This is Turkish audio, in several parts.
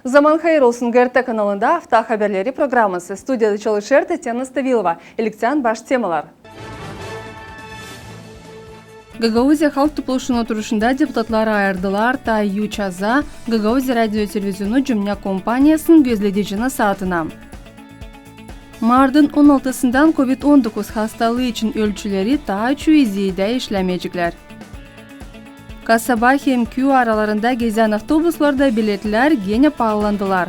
Zaman hayır olsun GRT kanalında Hafta Haberleri programması. Stüdyoda çalışır Татьяна Ставилова. İlkten baş temalar. Гагаузия халық тұплышын отырышында депутатлар айырдылар тайю чаза Гагаузия радио-телевизионы жүмня компаниясын gözledicini saatına. Mardın 16'sından COVID-19 hastalığı için ölçüleri ta çüizide işlemeyecekler. Kasaba hem köy aralarında gezen avtobuslarda biletler gene pahalandılar.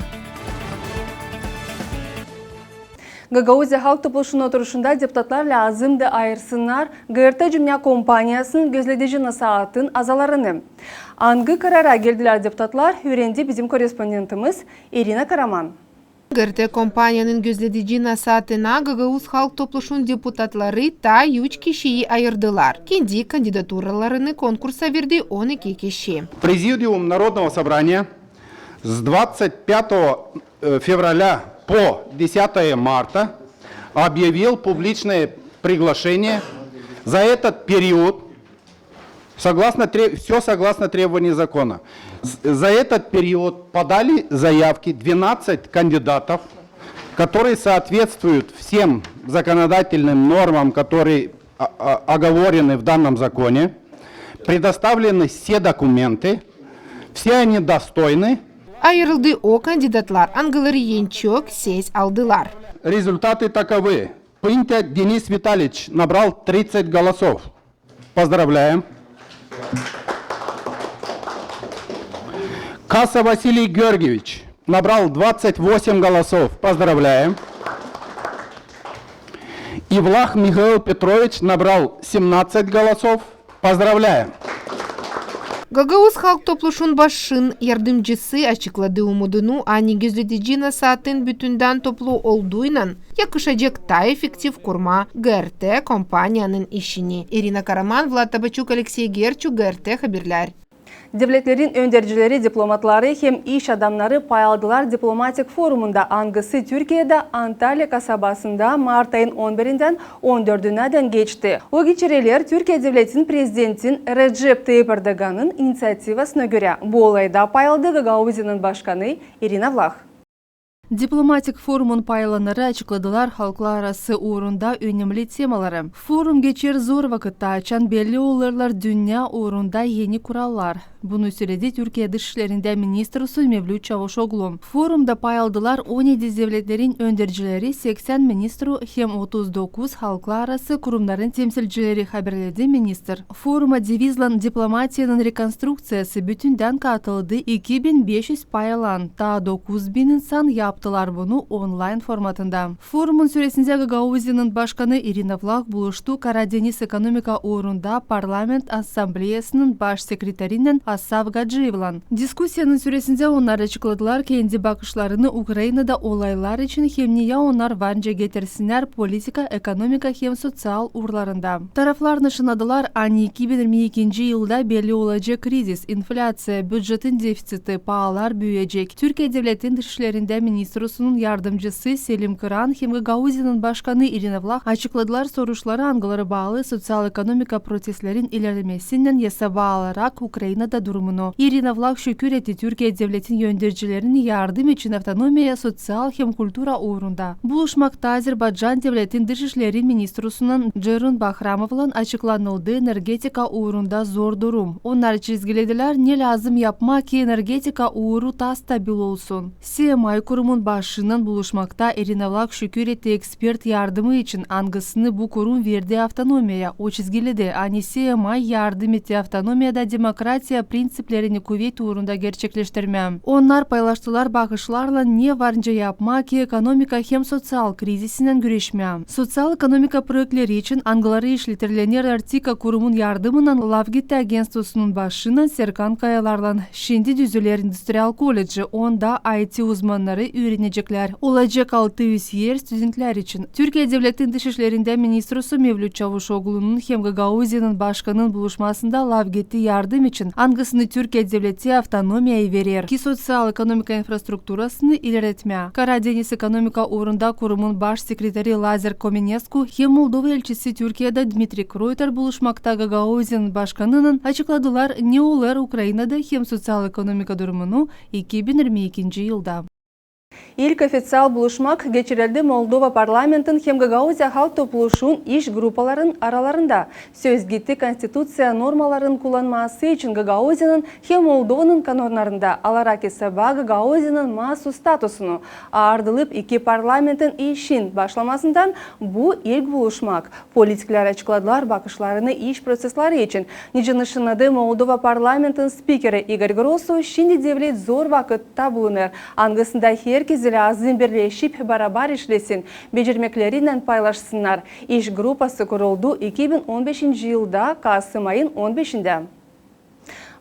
Гагаузия халық тұплышын отырышында депутатлар lazımdı ayırsınlar GRT Cümle Kompaniyasının gözledicini saatin azalarını. Angı karara geldiler депутатлар, öğrendi bizim korespondentimiz Irina Karaman. GRT компанияның gözledicini saatına Гагаuz халық топлышын депутатлары та 3 kişiyi ayırdılar. Kendi kandidатураларını конкурса verdi 12 kişi. Президиум Народного собрания с 25 февраля по 10 марта объявил публичное приглашение. За этот период, все согласно требованиям закона, за этот период подали заявки 12 кандидатов, которые соответствуют всем законодательным нормам, которые оговорены в данном законе. Предоставлены все документы, все они достойны. Ayrıldı o kandidatlar. Angıları en çok ses aldılar. Результаты таковы. Пынтя Денис Витальевич набрал 30 голосов. Поздравляем. Каса Василий Георгиевич набрал 28 голосов. Поздравляем. Ивлах Михаил Петрович набрал 17 голосов. Поздравляем. Гагаuz халық топлышын başın yardımcısı açıkladı umudunu ani gözledicini saatin bütünden toplu olduğuyla yakışacak daha efektif kurma GRT kompaniyanın işini. Irina Karaman, Vlad Tabachuk, Alexey Gerchuk, GRT Haberler. Devletlerin öndercileri, diplomatları hem iş adamları pay aldılar diplomatik forumunda angısı Türkiye'de Antalya kasabasında Mart ayın 11'inden 14'ünden geçti. O geçireler Türkiye Devleti'nin Prezidentin Recep Tayyip Erdoğan'ın inisiyativasına göre bu olayda pay aldı Gagauzia'nın başkanı Irina Vlach. Diplomatik forumun paylanları açıkladılar halklar arası uğrunda önemli temaları. Forum geçer zor vakitte açan belli olurlar dünya uğrunda yeni kurallar. Bunu söyledi Türkiye Dışişlerinde Ministrisi Mevlüt Çavuşoğlu. Forumda pay aldılar 17 devletlerin öndercileri, 80 ministru hem 39 halklar arası kurumların temsilcileri haberledi minister. Foruma devizlan diplomatiyanın rekonstruksiyası bütünden katıldı 2500 pay alan, ta 9000 insan yaptılar bunu online formatında. Forumun süresinde Gagauzia'nın başkanı Irina Vlach buluştu Karadeniz ekonomika uğrunda Parlament Asambleyasının baş sekreterinden Asav Gadjiyev'lan. Diskusiyanın süresinde onlar açıkladılar kendi bakışlarını Ukrayna'da olaylar için hem niye onlar varınca getirsinler politika, ekonomika hem sosyal uğurlarında. Taraflar nişanladılar ani 2022 yılda belli olacak kriz, inflasya, büdjetin defisiti, pahalar büyüyecek. Türkiye Devleti'nin Dışişlerinde Ministrosi'nin yardımcısı Selim Kıran hem Gagauzia'nın başkanı Irina Vlach açıkladılar soruşları angıları bağlı sosyal ekonomika protestlerin ilerlemesinden yasaba alarak Ukrayna'da durumunu. Irina Vlach şükür etti Türkiye Devleti'nin yöndericilerinin yardım için otonomiya, sosyal hem kultura uğrunda. Buluşmakta Azerbaycan Devleti'nin Dışişleri Ministrosi'nin Cerun Bahramov'lan açıklanıldı energetika uğrunda zor durum. Onlar çizgilediler ne lazım yapmak ki energetika uğru ta stabil olsun. CMI kurumun başının buluşmakta Irina Vlach şükür etti ekspert yardımı için angısını bu kurum verdi avtonomiya. O çizgiledi. Ani CMI yardım etti avtonomiyada demokrasiya prinsiplerini kuvvet uğrunda gerçekleştirmem. Onlar paylaştılar bakışlarla ne varınca yapmak ki ekonomika hem sosyal krizisinden güreşmem. Sosyal ekonomika projeleri için angıları işletirlenir Artika kurumun yardımından Lavgitti Agentstvosu'nun başına Serkan Kayalar'la şimdi düzüler Industrial College onda IT uzmanları öğrenecekler. Olacak 600 yer studentler için. Türkiye Devleti'nin Dışişlerinde Ministrisi Mevlüt Çavuşoğlu'nun hem Gagauzia'nın başkanının buluşmasında Lavgitti yardım için angısı ангысыны Түркия девлете автономия верер. Ки социал-экономика инфраструктурасыны илеретме. Кара Дениз экономика орында курумун баш секретари Лазер Коменеску хем Молдова элчиси Түркияда Дмитрий Кройтер булышмакта Гагаузин башканынын ачыкладылар не олар Украинада хем социал-экономика дурумуну 2022 жылда. İlk ofitsial buluşmak geçirildi Moldova parlamentin hem Gagauzya halk topluluğun iş grupların aralarında. Söz gitti konstitusiya normaların kullanması için Gagauzya'nın hem Moldova'nın kanunlarında alarak hesaba Gagauzya'nın masu statusunu ardılıp iki parlamentin işin başlamasından bu ilk buluşmak. Politikler açıkladılar bakışlarını iş prosesleri için. Nicanışınadı Moldova parlamentin spikeri Igor Grosso şimdi devlet zor vakitte bulunur. Angısında herkes lazım birleşip beraber işlesin, becermeklerinden paylaşsınlar. İş grupası kuruldu 2015 yılda Kasım ayın 15'inde.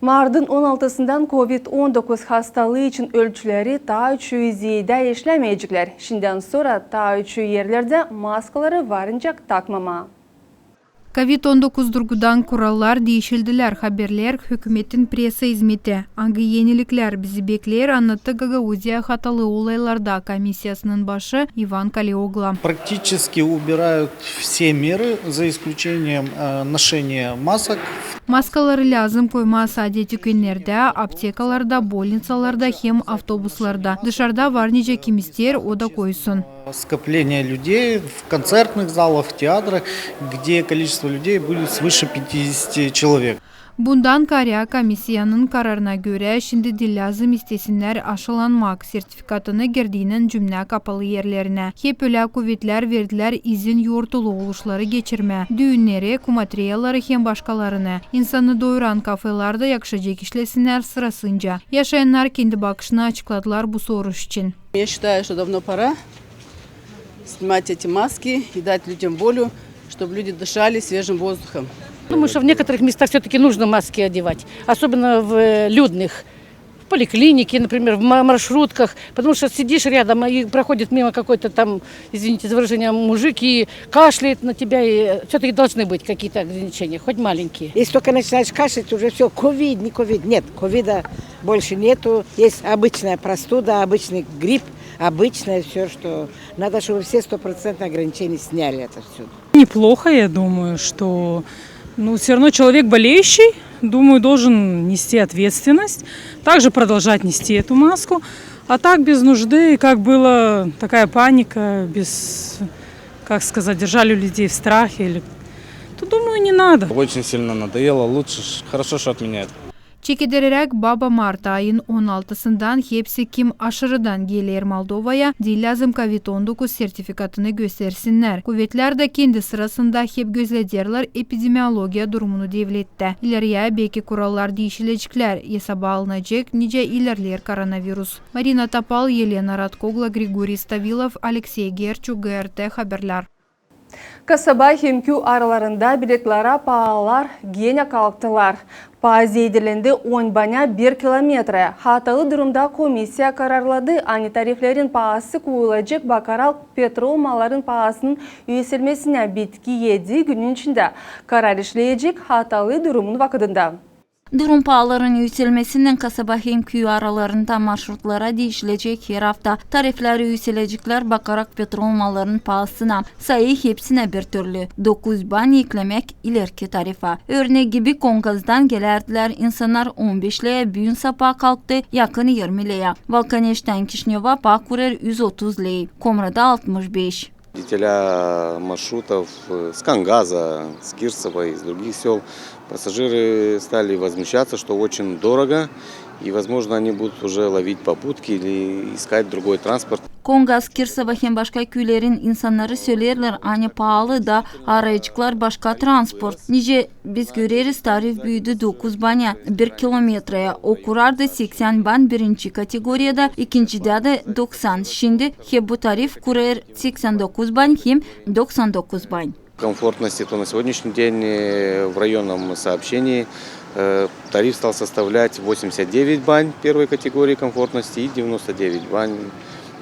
Mardın 16'sından COVID-19 hastalığı için ölçüleri ta 300'de işlemeyecekler. Şimdiden sonra ta 300 yerlerde maskaları varınca takmama. COVID-19 durgudan kurallar değişildiler. Haberler hükümetin presa hizmeti. Angı yenilikler bizi bekler anlattı Gagauzya hatalı olaylarda комиссиясының başı Иван Калиогла. Практически убирают все меры, за исключением ношения масок. Маскалары lazım koymasa dükkünlerde, aptekalarda, больницаларда hem автобусlarda. Dışarıda var nice kimistler o da koysun. Скопление людей в концертных залах, в театрах, где количество людей будет свыше 50 человек. Bundan karya komissiyanın kararına göre şimdi de lazım istesinler aşılanmak sertifikatını girdiğinin cümle kapalı yerlerine. Hep öyle kuvvetler verdiler izin yortulu oluşları geçirme. Düğünleri, kumatriyaları hem başkalarını. İnsanı doyuran kafelerde yakışacak işlesinler sırasınca. Yaşayanlar kendi bakışını açıkladılar bu soruş için. Я считаю, что давно пора снимать эти маски и дать людям волю, чтобы люди дышали свежим воздухом. Думаю, что в некоторых местах все-таки нужно маски одевать, особенно в людных, в поликлинике, например, в маршрутках, потому что сидишь рядом и проходит мимо какой-то там, извините за выражение, мужик и кашляет на тебя, и все-таки должны быть какие-то ограничения, хоть маленькие. Если только начинаешь кашлять, уже все, ковид, не ковид. Нет, ковида больше нету. Есть обычная простуда, обычный грипп, обычное все, что надо, чтобы все 100% ограничений сняли это все. Неплохо, я думаю, что все равно человек болеющий, думаю, должен нести ответственность, также продолжать нести эту маску. А так без нужды, как была такая паника, без, как сказать, держали людей в страхе, то, думаю, не надо. Очень сильно надоело, лучше, хорошо, что отменяют. Çekederek Baba Mart ayın 16'sından hepsi kim aşırıdan gelir Moldova'ya değil lazım COVID-19 sertifikatını göstersinler. Kuvvetler de kendi sırasında hep gözlederler epidemiologiya durumunu devlette. İleriye belki kurallar değişilecekler. Hesaba alınacak nice ilerler koronavirüs. Marina Tapal, Yelena Radkogla, Grigoriy Stavilov, Alexey Gerçuk, GRT Haberler. Kasaba hemkü aralarında biletlere pahalar gene kalktılar. Paz edilendi 10 bana 1 kilometre. Hatalı durumda komissiya kararladı. Ani tariflerin pahası koyulacak bakaral petrol malların pahasının yükselmesine bitki 7 günün içinde. Karar işleyecek hatalı durumun vakıdında. Durum pahaların yükselmesinden kasaba hem köy aralarında marşrutlara değişilecek her hafta. Tarifleri yükselecekler bakarak petrol mallarının pahasına. Sayı hepsine bir türlü. 9 ban eklemek ileriki tarifa. Örnek gibi Kongaz'dan gelerdiler. İnsanlar 15 liraya büyün sapa kalktı. Yakın 20 liraya. Valkaneş'ten Kişneva Pakurer 130 liraya. Komra'da 65. Водителя маршрутов с Конгаза, с Кирцева, из других сел, пассажиры стали возмущаться, что очень дорого, и, возможно, они будут уже ловить попутки или искать другой транспорт. Kongaz, Kirseva hem başka köylerin insanları söylerler aynı pahalı da arayıcılar başka transport. Nice biz göreriz tarif büyüdü 9 banya 1 kilometreye. O kurardı 80 ban birinci kategoriyada, ikincide de 90. Şimdi hem bu tarif kurar 89 ban hem 99 ban. Комфортности, то на сегодняшний день в районном сообщении тариф стал составлять 89 бань первой категории комфортности и 99 бань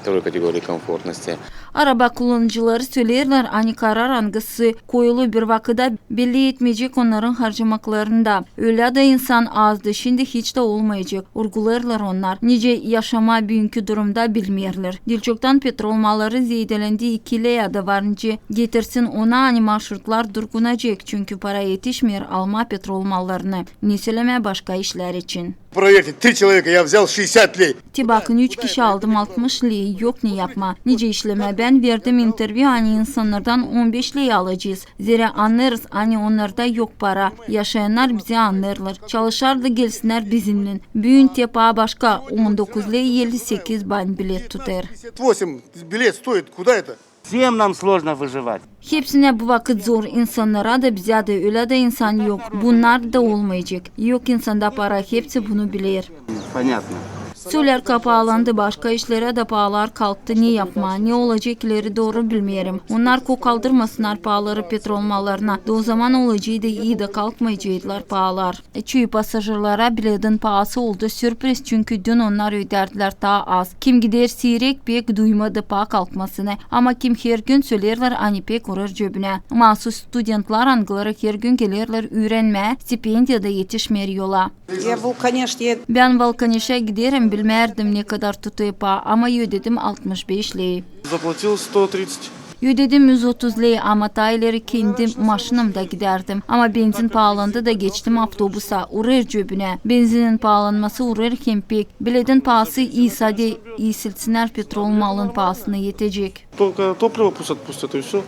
второй категории комфортности. Araba kullanıcıları söylerler ani karar angısı koyulu bir vakıda belli etmeyecek onların harcamaklarında. Öyle de insan azdı şimdi hiç de olmayacak. Urgularlar onlar. Nice yaşama bugünkü durumda bilmeyerler. Dilçoktan petrol malları zedelendiği ikili adı varınca getirsin ona ani marşrutlar durgunacak. Çünkü para yetişmiyor alma petrol mallarını. Ne söyleme başka işler için. Проверьте, 3 человека, я взял 60 лей. Bakın 3 kişi aldım 60 lei yok ne yapma. Nice işleme ben verdim interview hani insanlardan 15 lei alacağız. Zira anlarız hani onlarda yok para. Yaşayanlar bizi anlarlar. Çalışar da gelsinler bizimle. Büyün tepa başka 19 lei 58 ban bilet tutar. 58 билет стоит, куда это? Всем нам сложно выживать. Hepsine bu vakit zor. İnsanlara da bize de öyle de insan yok. Bunlar da olmayacak. Yok insanda para hepsi bunu bilir. Понятно. Söyler kapağlandı başka işlere de pahalar kalktı ne yapma ne olacakları doğru bilmiyorum. Onlar kokaldırmasınlar pahaları petrol mallarına. O zaman olacağı da iyi de kalkmayacaklar pahalar. Çünkü pasajırlara biletin pahası oldu sürpriz çünkü dün onlar öderdiler daha az. Kim gider seyrek pek duymadı paha kalkmasını ama kim her gün söylerler hani pek uğrar cebine. Mahsus studentlar angıları her gün gelirler öğrenmeye stipendiyada yetişmiyor yola. Ben Volkaniş'e giderim bilmerdim ne kadar tutuyor paha ama ödedim 65 lei. Заплатил 130. Ödedim 130 lei ama tayları kendi maşınımda giderdim. Ama benzin pahalandı da geçtim avtobusa uğrar cebine. Benzinin pahalanması uğrar hem pek. Biletin pahası iyiyse de iysilsinler petrol malın pahasına yetecek. Только топливо пусть отпустят и все.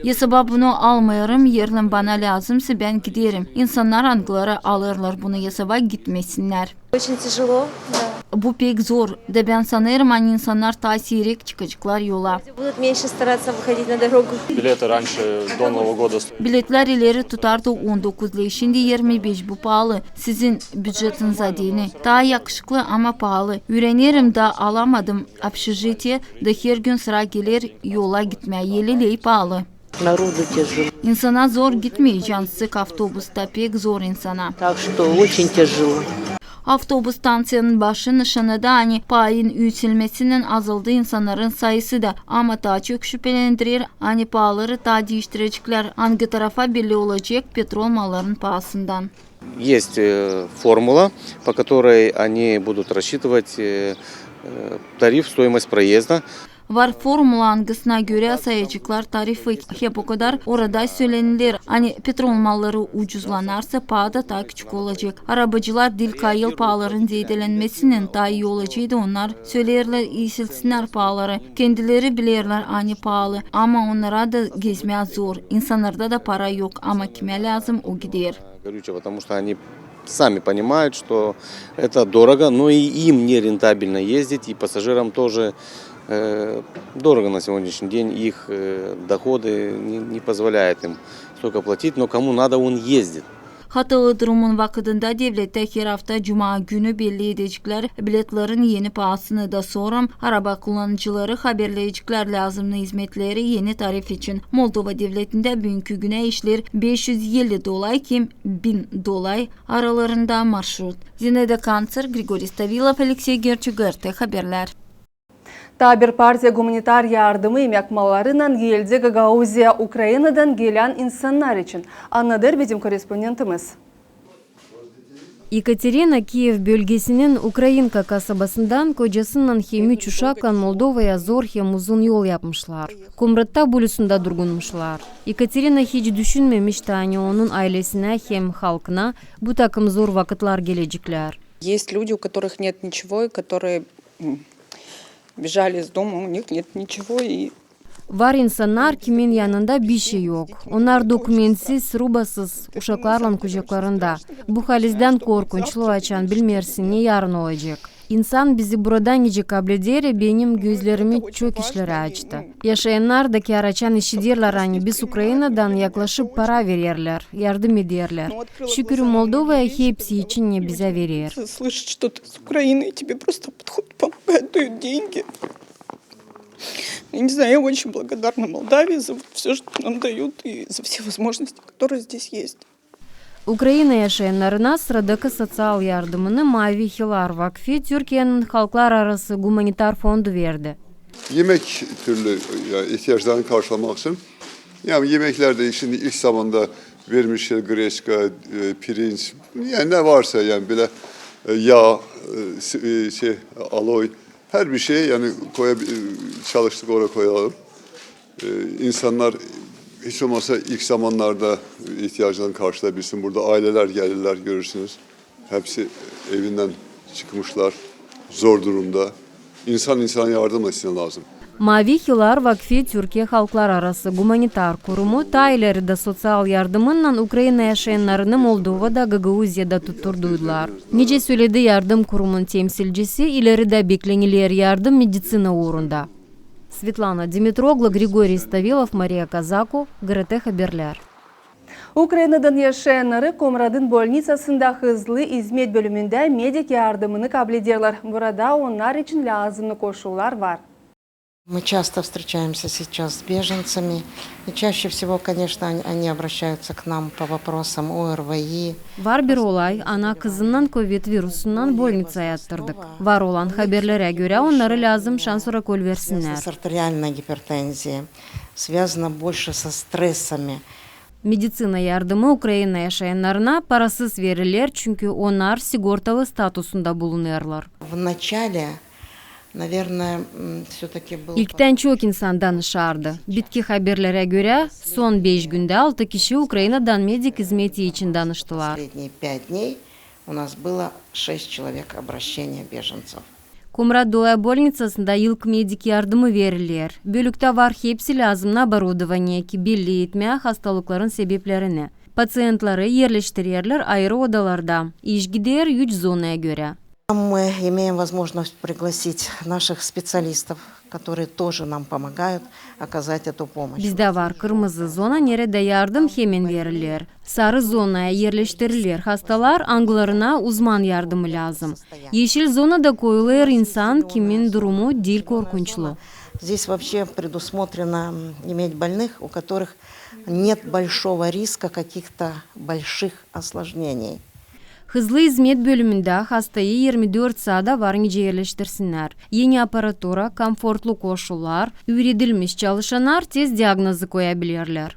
Ya sabah bunu almayarım yerlim bana lazımsa ben giderim. İnsanlar angıları alırlar bunu ya sabah gitmesinler. Bu pek zor. Da ben sanırım hani insanlar daha seyrek çıkacaklar yola. Biletler ileri tutardı 19 lei. Şimdi 25 bu pahalı. Sizin bütçetinize değil. Daha yakışıklı ama pahalı. Öğrenirim da alamadım. Общежитие da her gün sıra gelir yola gitmeye. 50 lei pahalı. İnsana zor gitmeyeceksin sık avtobusta pek zor insana. Avtobus stansiyanın başı nişanı da hani payın üretilmesinin azaldığı insanların sayısı da ama daha çok şüphelendirir hani pahaları daha değiştirecekler hangi tarafa belli olacak petrol mallarının pahasından. Есть формула, по которой они будут рассчитывать тариф, стоимость проезда. Var formula angısına göre sayacaklar tarifi hep o kadar orada söylenilir. Hani petrol malları ucuzlanarsa paha da daha küçük olacak. Arabacılar dil kayıl pahaların zedelenmesinin daha iyi olacağı da onlar söylerler iysilsinler pahaları. Kendileri bilirler hani pahalı ama onlara da gezmeye zor. İnsanlarda da para yok ama kime lazım o gider. Потому что они сами понимают, что это дорого, но и им не рентабельно ездить, и пассажирам тоже дорого на сегодняшний день, их доходы не позволяют им столько платить, но кому надо, он ездит. Hatalı durumun vakitinde devlette her hafta cuma günü belli edecekler. Biletlerin yeni pahasını da sonra araba kullanıcıları haberleyecekler lazımlı hizmetleri yeni tarif için. Moldova devletinde bugünkü güne işler 550 dolar kim 1000 dolar aralarında marşrut. Zineda Kanser, Grigori Stavilov, Alexey Gerçugerte haberler. Tabir partiya gumanitar yardımı emek mallarından geldi Gagauzya, Ukrayna'dan gelen insanlar için. Anladır bizim korespondentimiz. Екатерина Киев bölgesinin Ukrayinka kasabasından kocasından hem 3 uşakla Moldova'ya zor hem uzun yol yapmışlar. Kumrat'ta Bulus'unda durgunmuşlar. Ekaterina hiç düşünmemişti hani onun ailesine hem halkına bu takım zor vakitler gelecekler. Есть люди, у которых нет ничего, и которые бежали из дома, у них нет ничего и Var insanlar kimin yanında bir şey yok. Onlar dokumentsiz, rubasız, uşaklarla kucaklarında. Bu halizden korkunçluğu açan bilmersin ne yarın olacak. İnsan bizi buradan nece kabul eder, benim gözlerimi çok işleri açtı. Yaşayanlar da kar açan işidirler hani biz Ukrayna'dan yaklaşıp para verirler, yardım ederler. Şükür Moldova'ya hepsi için ne bize verir. Слышать что-то с Украины, и тебе просто подходят, помогают, дают деньги. Я не знаю, я очень благодарна Молдавии за все, что нам дают, и за все возможности, которые здесь есть. Ukrayna yaşayanlarına sıradaki sosyal yardımını Mavi Hilal Vakfı Türkiye'nin Halklar Arası Gumanitar Fondu verdi. yemek türlü yani ihtiyaçlarını karşılamak için. Yani yemeklerde şimdi ilk zamanda vermişler greçka, pirinç, yani ne varsa yani bile yağ, aloy, her bir şey yani çalıştık oraya koyalım. İnsanlar hiç olmazsa ilk zamanlarda ihtiyaclarını karşılayabilsin. Burada aileler gelirler görürsünüz. Hepsi evinden çıkmışlar, zor durumda. İnsan insana yardım etsin lazım. Mavi Hilar Vakfi Türkiye Halklar Arası Gumanitar Kurumu ta ileride sosyal yardımından Ukrayna yaşayanlarını Moldova'da, Gagauziya'da tutturduydular. Nice söyledi yardım kurumun temsilcisi, ileride beklenilir yardım meditsina uğrunda. Svetlana Dimitroglu, Grigoriy Stavilov, Maria Kazako, GRT Haberler. Ukrayna'dan yaşayanları Komrad'ın bolnisasında hızlı hizmet bölümünde medik yardımını kabul ediyorlar. Burada onlar için lazımlı koşullar var. Мы часто встречаемся сейчас с беженцами, и чаще всего, конечно, они обращаются к нам по вопросам ОРВИ. Var bir olay, ana kızından Covid virusundan bolnitsaya yattırdık. Var olan haberlere göre onlara lazım şans orakol versinler. С артериальной гипертензией, связано больше со стрессами. Meditsina yardımı Ukrayna yaşayanlarına parasız verilir çünkü onlar sigortalı statusunda bulunuyorlar. В начале, наверное, все-таки был... İlkten çok insan danışardı. Bitki haberlere göre son 5 günde 6 kişi Ukrayna'dan medik hizmeti için danıştılar. Последние 5 дней у нас было 6 человек обращения беженцев. Komrad Dolay bolnitsasında ilk medik yardımı verilir. Bölükte var hepsi lazımlı оборудование ki belli etmeye hastalıkların sebeplerini. Patsientleri yerleştirirler ayrı odalarda. İş gider 3 zonaya göre. Мы имеем возможность пригласить наших специалистов, которые тоже нам помогают оказать эту помощь. Bizde var kırmızı zona nerede yardım hemen verilir. Sarı zonaya yerleştirilir hastalar, anglarına uzman yardımı lazım. Yeşil zonada koyulur insan kimin durumu dil korkunçlu. Здесь вообще предусмотрено иметь больных, у которых нет большого риска каких-то больших осложнений. Hızlı hizmet bölümünde hastayı 24 saate varınca yerleştirsinler. Yeni aparatura, komfortlu koşullar, üretilmiş çalışanlar tez diagnozu koyabilirler.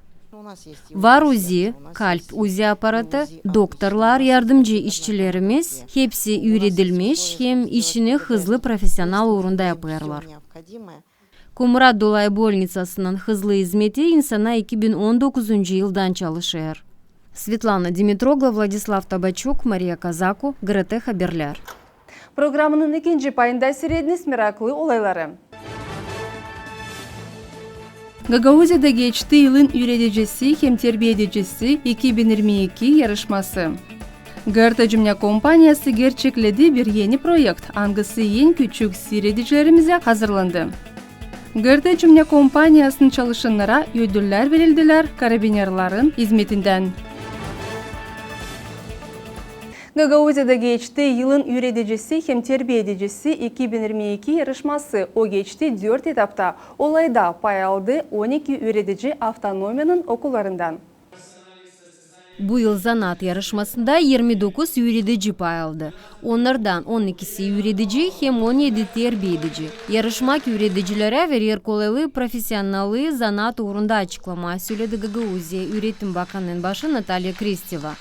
Var UZI, kalp UZI aparatı, doktorlar, yardımcı işçilerimiz hepsi üretilmiş hem işini hızlı profesyonel uğrunda yapıyorlar. Komrad Dolay bolnitsasının hızlı hizmeti insana 2019 yıldan çalışıyor. Svetlana Dimitroglu, Vladislav Tabachuk, Maria Kazako, GRT Haberler. Programının ikinci payında seyrediniz meraklı olayları. Gagauziya'da geçti yılın üreticisi hem terbiye edicisi 2022 yarışması. GRT Cümle Kompanyası gerçekledi bir yeni projekt. Hangisi en küçük seyredicilerimize hazırlandı. GRT Cümle Kompanyası'nın çalışanlara ödüller verildiler karabinerlerin hizmetinden. Gagauziya'da geçti yılın üreticisi hem terbiye edicisi 2022 yarışması. O geçti 4 etapta. Olayda pay aldı 12 üretici avtonomiyanın okullarından. Bu yıl zanaat yarışmasında 29 üretici pay aldı. Onlardan 12'si üretici hem 17 terbiye edici. Yarışmak üreticilere verir kolaylığı profesyonelliği zanaat uğrunda açıklama söyledi Gagauziya Üretim Bakanı'nın başı Natalya Kristeva.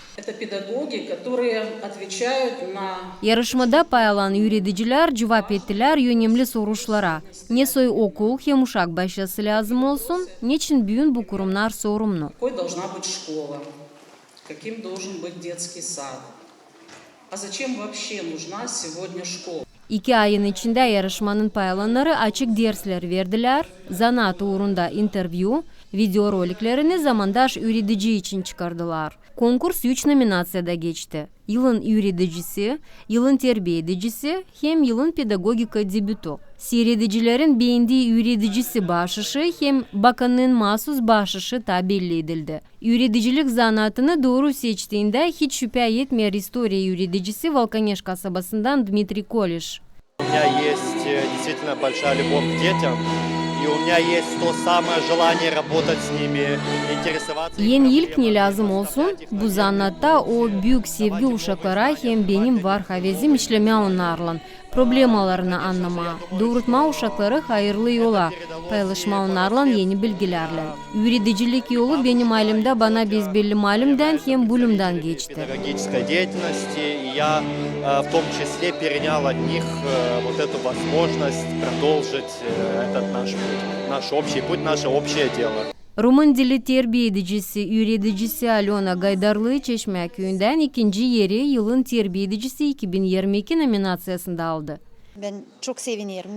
Yarışmada pay alan üreticiler cevap ettiler önemli soruşlara. Ne soy okul hem uşak başası lazım olsun, niçin büyün bu kurumlar sorumlu? Каким должен быть детский сад? А зачем вообще нужна сегодня школа? 2 ayın içinde yarışmanın pay alanları açık dersler verdiler. Zanaat uğrunda interview, videoroliklerini zamandaş üretici için çıkardılar. Konkurs 3 nominasyada geçti. Yılın üreticisi, yılın terbiye edicisi hem yılın pedagogika debütü. Seyredicilerin beğendiği üreticisi bahşişi hem bakanın mahsus bahşişi da belli edildi. Üreticilik zanaatını doğru seçtiğinde hiç şüphe etmeyen İstoriya üreticisi Volkaneş kasabasından Dmitri Kolish. У меня есть действительно большая любовь к детям. и у меня есть то самое желание работать с ними, интересоваться. Ен ilk ne lazım olsun? Bu zannatta o büyük sevgi uşaklara hem benim var havezim işleme onlarla. Problemalarını anlama, doğrultma uşakları hayırlı yola, paylaşma onlarla yeni bilgilerle. Üreticilik yolu benim halimde bana bezbelli malimden hem bulumdan geçti. Педагогической деятельности, и я в том числе перенял от них вот эту возможность продолжить этот наш общий путь, наше общее дело. Rumun dili terbiye edicisi, üreticisi Alona Gaydarlı Çeşme Köyü'nden ikinci yeri yılın terbiye edicisi 2022 nominasyasında aldı. Ben çok sevinirim.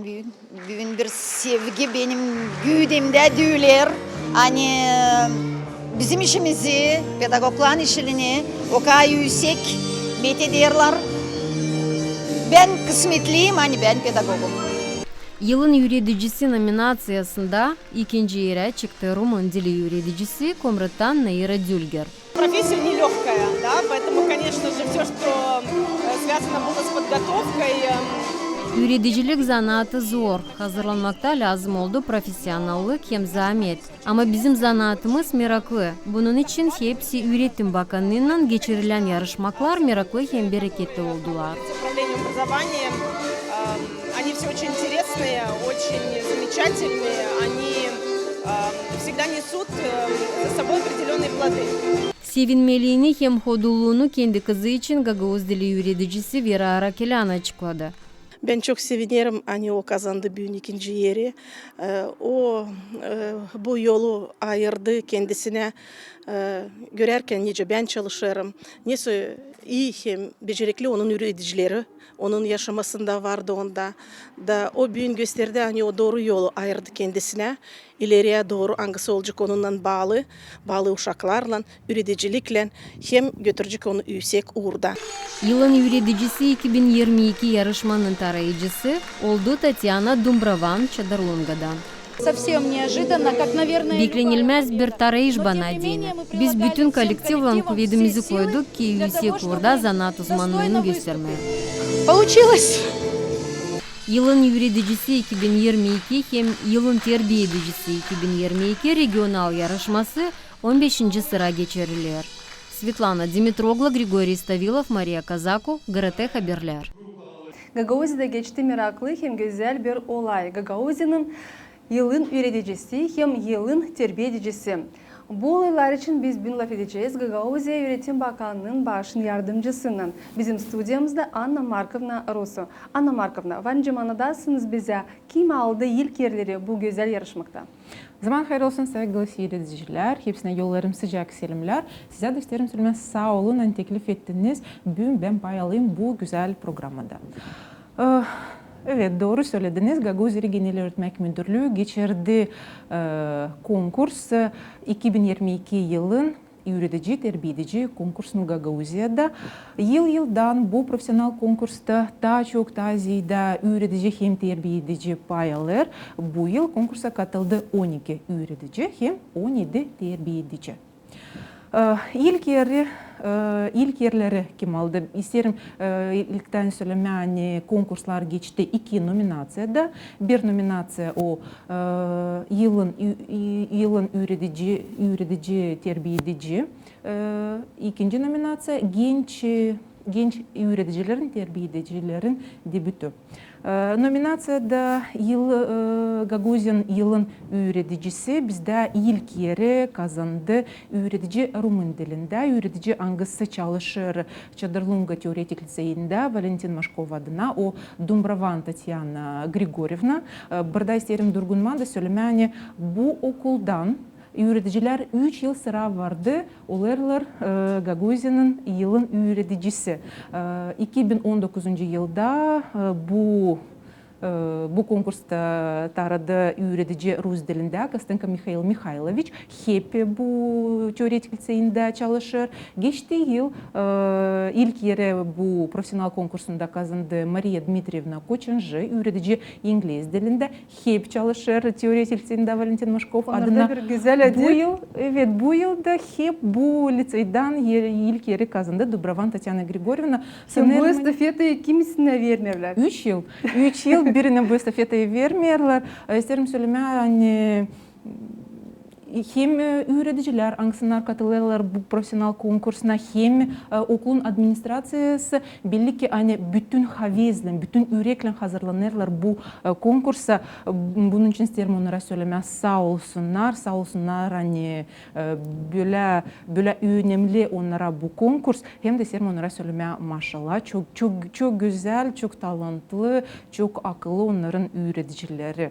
Bugün bir sevgi benim güdümde düğüler. Hani bizim işimizi, pedagogların işini o kadar yüksek metederler. Ben kısmetliyim, hani ben pedagogum. Yılın üreticisi nominasyasında ikinci yere çıktı Rumun dili üreticisi Komratan Naira Dülger. Профессия нелегкая, да, поэтому, конечно же, все, что связано было с подготовкой. Üreticilik zanaatı zor. Hazırlanmakta lazım oldu profesyonellik hem zahmet. Ama bizim zanaatımız meraklı. Bunun için hepsi Üretim Bakanlığı'ndan geçirilen yarışmalar meraklı hem bereketli oldular. Они все очень интересные, очень замечательные, они всегда несут за собой определенные плоды. Sevinmeliğini hem hodulluğunu kendi kızı için Gagavuz dili üreticisi Vera Arakelyan açıkladı. Ben çok sevinirim, hani o kazandı bugün ikinci yeri. O bu yolu ayırdı kendisine. Görerken nice ben çalışırım. Neyse iyi hem becerikli onun üreticileri. Onun yaşamasında vardı onda. Da o bugün gösterdi, hani o doğru yolu ayırdı kendisine. İleriye doğru hangisi olacak onunla bağlı uşaklarla, üreticilikle hem götürecek onu yüksek uğurda. Yılın üreticisi 2022 yarışmanın tarayıcısı oldu Tatyana Dumbravan Çadarlunga'dan. Совсем неожиданно, как, наверное, Beklenilmez bir tarayış bana dini. Biz bütün kolektifle kuvvetimizi koyduk ki yüksek uğurda zanaat uzmanlığını göstermeye. Получилось! Yılın üreticisi 2022 hem yılın terbiye edicisi 2022 regional yarışması 15. sıra geçirilir. Svetlana Dimitrogla, Grigoriy Stavilov, Maria Kazako, GRT Haberler. Gagauzya'da geçti meraklı hem güzel bir olay. Gagauzya'nın yılın üreticisi hem yılın terbiye edicisi. Bu olaylar için biz bin laf edeceğiz Gagauzya Üretim Bakanlığı'nın başın yardımcısının. Bizim stüdyomuzda Anna Markovna Rusu. Anna Markovna, Vancamana'dasınız bize. Kim aldı ilk yerleri bu güzel yarışmakta? Zaman hayırlı olsun sevgili seyirciler. Hepsine yollarım sıcak selamlar. Size de isterim söylemek sağ olun. Teklif ettiniz. Bugün ben pay alayım bu güzel programda. Evet, doğru söylediniz. Gagavuzya Genel Öğretmek Müdürlüğü geçirdi konkurs 2022 yılın üretici, terbiye edici konkursunu Gagavuzya'da. Yıldan bu profesyonel konkursta daha çok daha ziyade üretici hem terbiye edici pay alır. Bu yıl konkursa katıldı 12 üretici hem 17 terbiye edici. İlk yerleri kim aldı? İsterim ilkten söylemeni konkurslar geçti 2 nominasyada. Bir nominasya o yılın üretici terbiye edici. İkinci nominasya genç üreticilerin, terbiye edicilerin debütü. Nominasyada Gagavuzya'nın yılın üreticisi bizde ilk yeri kazandı. Üretici Rumun dilinde. Üretici hangisi çalışır Çadarlunga Teoretik Liseyinde Valentin Maşkov adına. O Dumbravan Tatyana Grigorievna. Burada isterim durgunman da söylemeni bu okuldan üreticiler 3 yıl sıra vardı. Olurlar Gagavuzya'nın yılın üreticisi. 2019 yılda bu konkursta taradı üretici Rus dilinde Kostenko Mikhail Mikhailovich. Hep bu teoretik liseyinde çalışır. Geçtiği yıl ilk yere bu profesyonel konkursunda kazandı Maria Dmitrievna Koçenji. Üretici İngiliz dilinde hep çalışır. Teoretik liseyinde Valentin Maşkov adına. Bu yıl da hep bu liseyden ilk yeri kazandı Dumbravan Tatyana Grigorievna. Bu estafeteyi kimisine vermevler? 3 yıl birine bu estafetayı vermiyorlar. İsterim söylemeye hani hem öğreticiler angsınlar katılıyorlar bu profesyonel konkursuna hem okulun administrasyası belli ki hani bütün havezle, bütün yürekle hazırlanırlar bu konkursa. Bunun için isterim onlara söylemeye sağ olsunlar hani böyle önemli onlara bu konkurs. Hem de isterim onlara söylemeye maşallah çok güzel, çok talantlı, çok akıllı onların öğreticileri.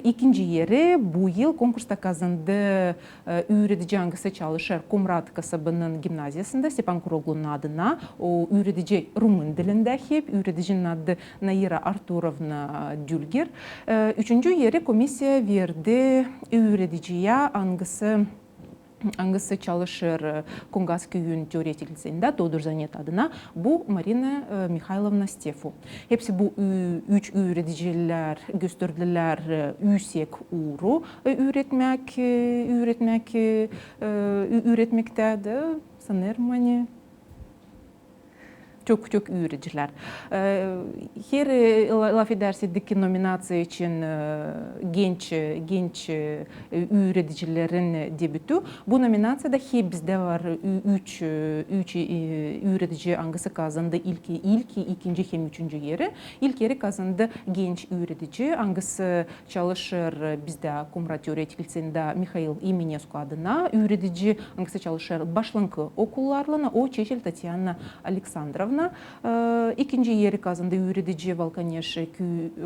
İkinci yeri bu yıl konkursta kazandı öğretici hangisi çalışır Kumrat kasabının gimnaziyasında Stepan Kuroglu'nun adına. O öğretici Rumun dilinde hep öğreticinin adı Naira Arturovna Dülgir. Üçüncü yeri komisya verdi öğreticiye hangisi çalışır Kungas köyün teoretik liseyinde Dodur Zanet adına bu Marina Mikhailovna Stefu. Hepsi bu üç öğreticiler gösterdiler yüksek uğru öğretmekte sanırım hani çok öğreticiler. Her laf edersek nominasyon için genç öğreticilerin debütü. Bu nominasyada hep bizde var üç öğretici hangisi kazandı ikinci hem üçüncü yeri. İlk yeri kazandı genç öğretici hangisi çalışır bizde Kumrat Teoretik Liseyinde Mikhail Imenescu adına. Öğretici hangisi çalışır başlangıç okullarına o Çeçil Tatyana Aleksandrovna. İkinci yeri kazandı öğretici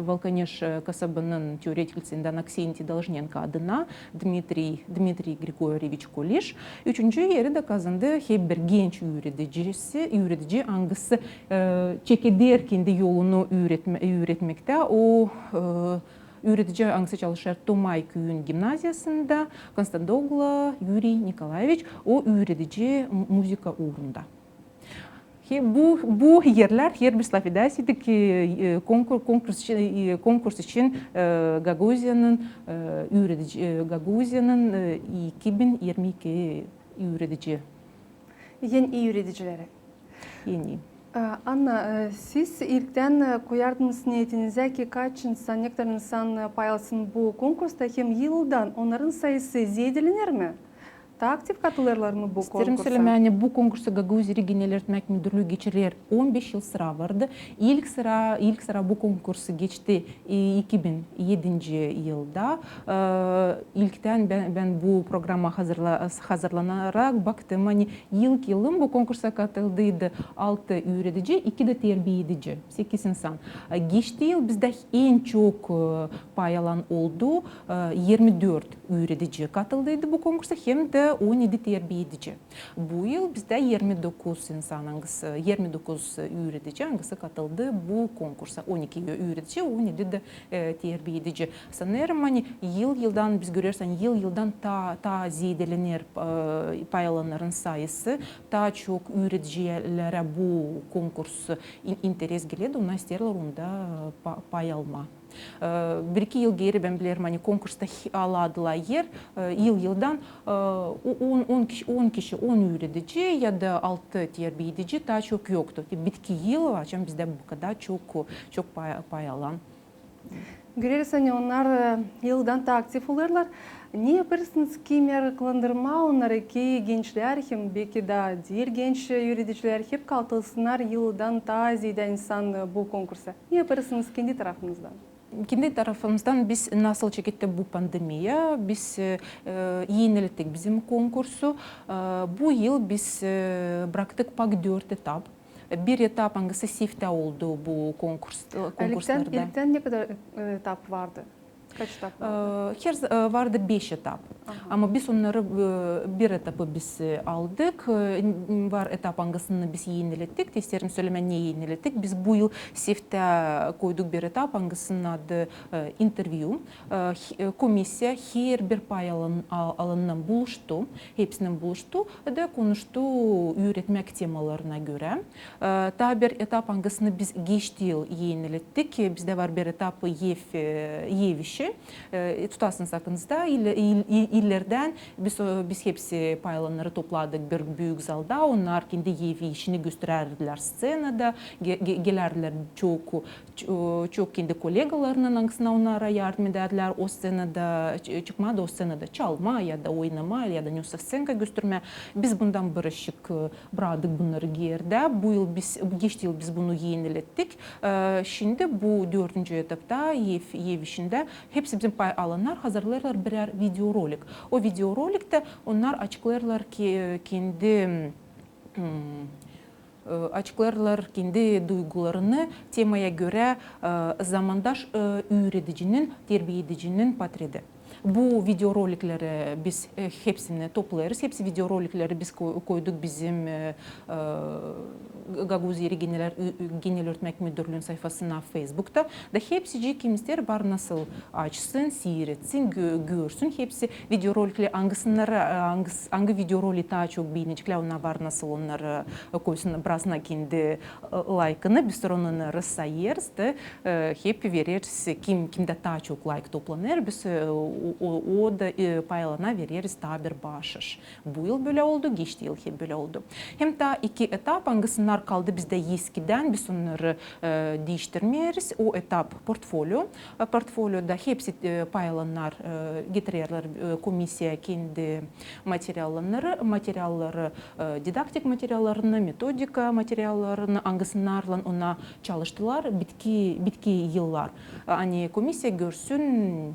Valkaneş kasabının teoretik lisesinden Aksenti Должненко adına Dmitri Grigorevich Kulish. Üçüncü yeri de kazandı hep bir genç öğretici hangisi çekeder kendi yolunu öğretmekte. O öğretici hangisi çalışır Tomay köyün gimnaziyasında Konstantoglu Yuri Nikolaevich. O öğretici müzika uğrunda. Bu yerler her bir slafidasiydi ki konkurs için Gagauzyan'ın 2022 öğretici. Yeni öğreticileri. Yeni. Anna, siz ilkten koyardınız niyetinize ki kaç insan, ne kadar insan paylaşsın bu konkursta hem yıldan onların sayısı zedelenir mi? Daha aktif katılırlar mı bu konkursa? İsterim söylemeye bu konkursa Gagauzya Genel Öğretmek Müdürlüğü geçirir 15 yıl sıra vardı. İlk sıra bu konkursu geçti 2007 yılda. İlkten ben bu programa hazırlanarak baktım. Hani ilk yılım bu konkursa katıldıydı 6 öğretici, 2 de terbiye edici, 8 insan. Geçti yıl bizde en çok pay alan oldu. 24 öğretici katıldıydı bu konkursa hem de 17 terbiye edici. Bu yıl bizde 29 insan, 29 öğretici hangisi katıldı bu konkursa. 12 öğretici, 17 de terbiye edici. Sanırım hani yıldan biz görürsen yıldan ta zedelenir pay alanların sayısı. Daha çok öğreticilere bu konkurs interes geldi. Onlar isterler onda pay alma. Bir iki yıl geri ben bilirim hani konkursta aladılar yer yıldan 10 kişi 10 öğretici ya da 6 terbiye edici daha çok yoktu. Bitki yıl açan bizde bu kadar çok pay alan. Görürüz hani onlar yıldan da aktif olurlar. Ne yaparsınız ki meraklandırma onları ki gençler hem belki de diğer genç öğreticiler hep katılsınlar yıldan daha ziyade insan bu konkursa. Ne yaparsınız kendi tarafınızdan? Kendi tarafımızdan biz nasıl çekildi bu pandemiya, biz yenilettik bizim konkursu. Bu yıl biz bıraktık pak 4 etap. Bir etap hangisi sifte oldu bu konkurslarda. İlkten ne kadar etap vardı? Kaç etap vardı? Vardı 5 etap. Ama biz onları bir etapı biz aldık. Var etap hangisini biz yenilettik. İsterim söylemeye niye yenilettik. Biz bu yıl sifte koyduk bir etap hangisinin adı interview. Komisya her bir pay alanından buluştu. Hepsinden buluştu ve konuştu öğretmek temalarına göre. Daha bir etap hangisini biz geçti yıl yenilettik. Bizde var bir etap yev işi. Tutasınız aklınızda. illerden biz hepsi paylanları topladık bir büyük zalda. Onlar kendi evi işini gösterirdiler scenada. Gelirdiler çok kendi kolegalarının anksına onlara yardım ederdiler. O scenada çıkmadı, o scenada çalma ya da oynama ya da nüsa scenka gösterme. Biz bundan barışık bıraktık bunları geride. Geçti yıl biz bunu yenilettik. Şimdi bu 4. etapta ev işinde hepsi bizim pay alanlar hazırlarlar birer videorolik. O videorolikte onlar açıklarlar ki kendi duygularını temaya göre zamandaş öğreticinin, terbiye edicinin portreti. Bu videorolikleri biz hepsini toplarız. Hepsi videorolikleri biz koyduk bizim Gaguzeri Genel Öğretmek Müdürlüğü'nün sayfasına Facebook'ta. Da hepsi kimler var nasıl açsın, seyretsin, görsün. Hepsi videorolikleri hangi videoroli daha çok beğenecekler, onlar var nasıl onları koysun, birazına kendi like'ını biz onları sayarız da hep veririz kimde daha çok like toplanır. Biz o da paylana veririz daha bir bahşiş. Bu yıl böyle oldu, geçti yıl hep böyle oldu. Hem daha 2 etap hangisinin kaldı bizde eskiden biz onları değiştirmeyiz. O etap portfolyo. Portfolyoda hepsi paylanlar getirirler komisya kendi materyalları, didaktik materyallarını, metodika materyallarını hangisinin ona çalıştılar bitki yıllar. Hani komisya görsün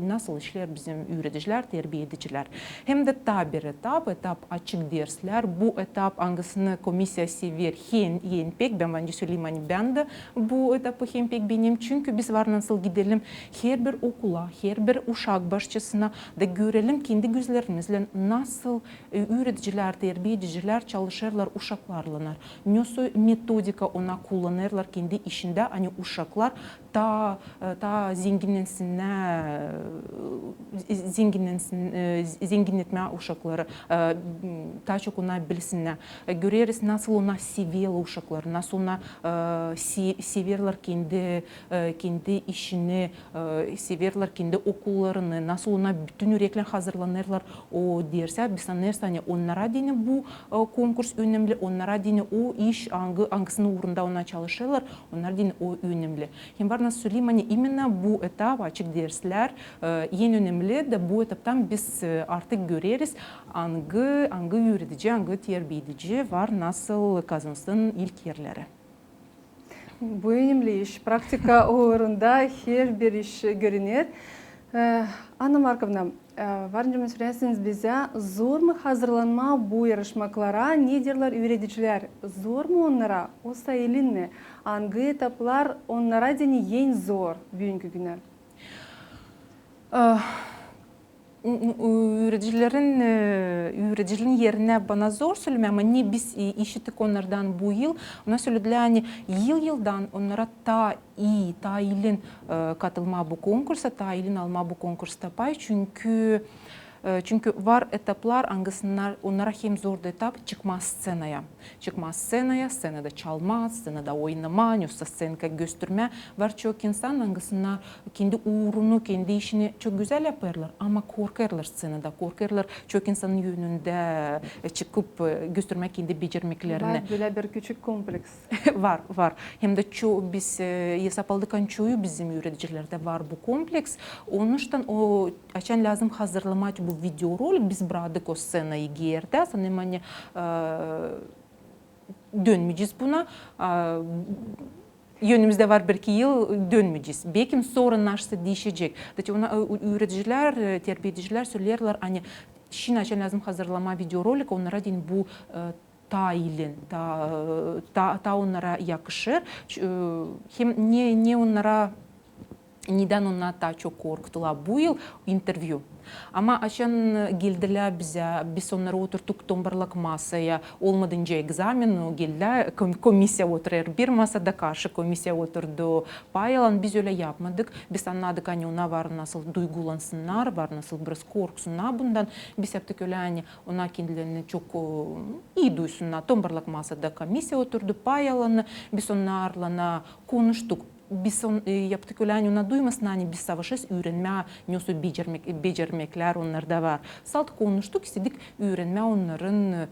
nasıl işler bizim öğreticiler, terbiye ediciler. Hem de daha bir etap açık dersler. Bu etap hangisini komisya sever hem pek, ben bence söyleyeyim hani ben de bu etapı hem pek benim. Çünkü biz var nasıl gidelim her bir okula, her bir uşak başçısına da görelim kendi gözlerimizle nasıl öğreticiler, terbiye ediciler çalışırlar uşaklarla. Nasıl metodika ona kullanırlar kendi işinde, hani uşaklar ta zenginletme uşakları, daha çok ona bilsinler. Görürüz nasıl ona seviyorlar uşakları, nasıl ona severler kendi işini, severler kendi okullarını, nasıl ona bütün yürekler hazırlanırlar o derse. Biz sanırız hani onlara dine bu konkurs önemli, onlara dine o iş hangisinin uğrunda ona çalışırlar, onlara dine o önemli. Hem var nasıl söyleyeyim hani imенно bu etap açık dersler en önemli de bu etaptan biz artık görürüz hangi öğretici, hangi terbiye edici var nasıl kazansın ilk yerleri. Bu önemli iş. Praktika uğrunda her bir iş görünür. Anna Markovna, varınca mesleğiniz bize zor mu hazırlanma bu yarışmalara? Ne derler öğreticiler? Zor mu onlara? O sayılın mı? Hangi etaplar onlara deni en zor bugünkü günler? Öğreticilerin yerine bana zor söyleme ama ne biz işittik onlardan bu yıl. Ona söylediler hani yıldan onlara ta ilin katılma bu konkursa, ta ilin alma bu konkursta pay. Çünkü var etaplar hangisinde onlara hem zor etap çıkma scenaya. Scenada çalma, scenada oynama, nüsa scenka gösterme. Var çok insan hangisinde kendi uğrunu, kendi işini çok güzel yaparlar ama korkarlar scenada, korkarlar çok insanın yönünde çıkıp göstermek kendi becermeklerini. Var böyle bir küçük kompleks. var. Hem de biz hesap aldık çoğu bizim öğreticilerde var bu kompleks. Onun için o açan lazım hazırlamak bu videorolik biz bıraktık o scenayı geride. Sanırım hani dönmeyeceğiz buna. Yönümüzde var bir iki yıl dönmeyeceğiz. Belki sonra nasıl değişecek. Öğreticiler, terbiye ediciler söylerler hani şimdi açan lazım hazırlama videorolik onlara din bu ta onlara yakışır. Hem ne onlara neden onlar daha çok korktular bu yıl interview. Ama açan geldiler bize, biz onları oturttuk tombarlık masaya, olmadınca egzamin geldiler, komisya oturur, bir masada karşı komisya oturdu. Paylan biz öyle yapmadık, biz anladık hani ona var nasıl duygulansınlar, var nasıl biraz korksunlar bundan. Biz yaptık öyle hani ona kendilerini çok iyi duysunlar. Tombarlık masada komisya oturdu, paylanı, biz onlarla konuştuk. biz yaptık ölen ona duymasın hani biz savaşız öğrenme nyosu becermekler onlarda var. Salt konuştuk istedik öğrenme onların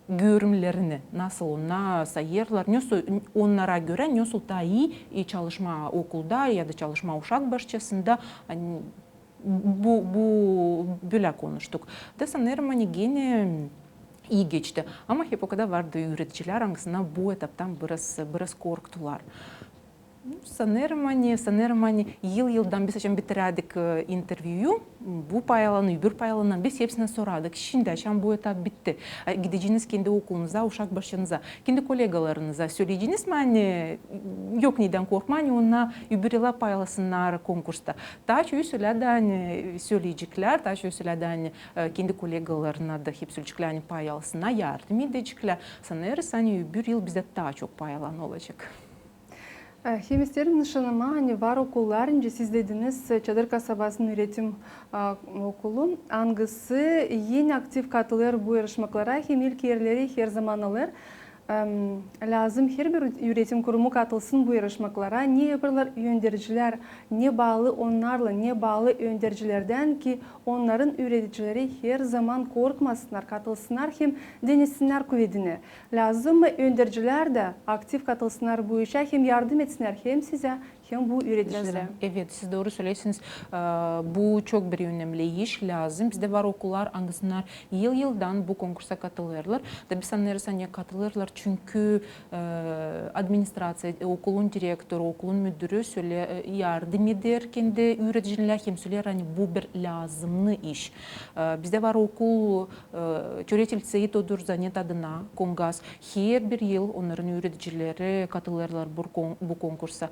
görümlerini nasıl ona sayırlar nyosu onlara göre nasıl daha iyi çalışma okulda ya da çalışma uşak bahçesinde hani bu böyle konuştuk. Da sanırım hani gene iyi geçti. Ama hep o kadar vardı öğreticiler aslında bu etaptan biraz korktular. Sanırım hani yıldan biz için bitirdik interview. Bu paylanan, öbür paylanan biz hepsine soradık. Şimdi açan bu etap bitti. Gideceğiniz kendi okulunuza, uşak başınıza, kendi kolegalarınıza söyleyeceğiniz mi hani yok neden korkma hani ona öbür yıla paylasınlar konkursta. Daha çok söyledi hani söyleyecekler, daha çok söyledi hani kendi kolegalarına da hep söyleyecekler hani paylasına yardım edecekler. Sanırız hani öbür yıl bize daha çok paylanan olacak. Hem isterim nişanıma hani var okullar, önce siz dediniz Çadır Kasabası'nın üretim okulu. Hangisi yeni aktif katılır bu yarışmalara, hem ilk yerleri her zaman alır. Lazım her bir üretim kurumu katılsın bu yarışmalara. Ne yaparlar yöndericiler, ne bağlı onlarla, ne bağlı yöndericilerden ki onların üreticileri her zaman korkmasınlar, katılsınlar hem denesinler kuvvetini. Lazım yöndericiler de aktif katılsınlar bu işe, hem yardım etsinler hem size hem bu üreticilere. Evet, siz doğru söylüyorsunuz. Bu çok bir önemli iş lazım. Bizde var okullar, hangisler yıldan bu konkursa katılırlar. Da biz sanırız hani katılırlar çünkü administrasyon, okulun direktörü, okulun müdürü yardım eder kendi üreticiler hem söyler hani bu bir lazımlı iş. Bizde var okul Türetil Seyit Odurzanет adına Kongas. Her bir yıl onların üreticileri katılırlar bu konkursa.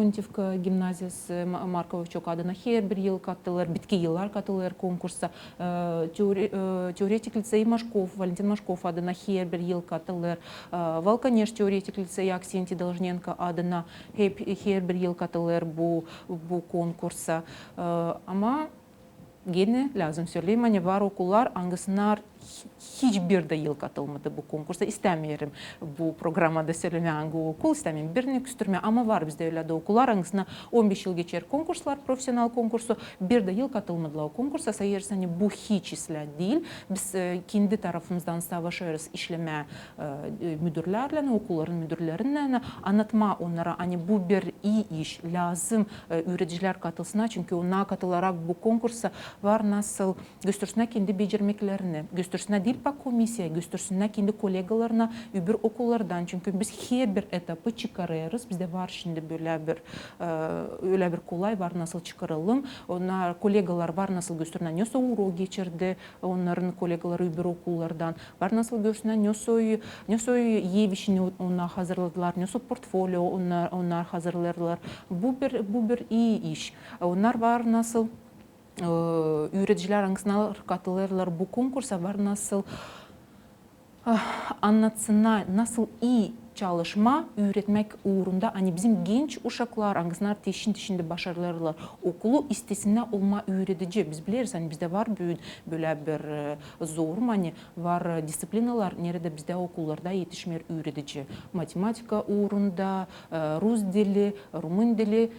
Pontivka Gimnaziyası Markovçuk adına her bir yıl katılır, bitki yıllar katılır konkursa. Teoretik Lisey Maşkov, Valentin Maşkov adına her bir yıl katılır. Valkaneş Teoretik Lisey Aksenti Должненко adına her bir yıl katılır bu konkursa. Ama gene lazım söyleyeyim hani var okullar hangisler hiçbir de yıl katılmadı bu konkursa. İstemiyorum bu programda söylemeyen hangi okul, istemiyorum birini küstürme ama var bizde öyle de okullar hangisine 15 yıl geçer konkurslar, profesyonel konkursu, bir de yıl katılmadılar o konkursa. Sayırız hani bu hiç isla değil. Biz kendi tarafımızdan savaşırız işleme müdürlerle, okulların müdürlerine anlatma onlara hani bu bir iyi iş lazım öğreticiler katılsına çünkü ona katılarak bu konkursa var nasıl göstersine kendi becermeklerini, göstersine değil pa komisya, göstersine kendi kolegalarına öbür okullardan çünkü biz her bir etapı çıkarırız. Bizde var şimdi öyle bir kolay var nasıl çıkaralım. Onlar kolegalar var nasıl gösterine nasıl uğru geçirdi onların kolegaları öbür okullardan var nasıl gösterine nasıl ev işini onlar hazırladılar, nasıl portfolyo onlar hazırlarlar. Bu bir iyi iş. Onlar var nasıl üreticiler hangisine katılırlar bu konkursa var nasıl anlatsınlar, nasıl iyi çalışma üretmek uğrunda hani bizim genç uşaklar hangisler teşinde başarılarlar okulu istesine olma öğretici biz biliriz hani bizde var böyle bir zor hani var disiplinalar nerede bizde okullarda yetişmeyen öğretici matematika uğrunda Rus dili, Rumun dili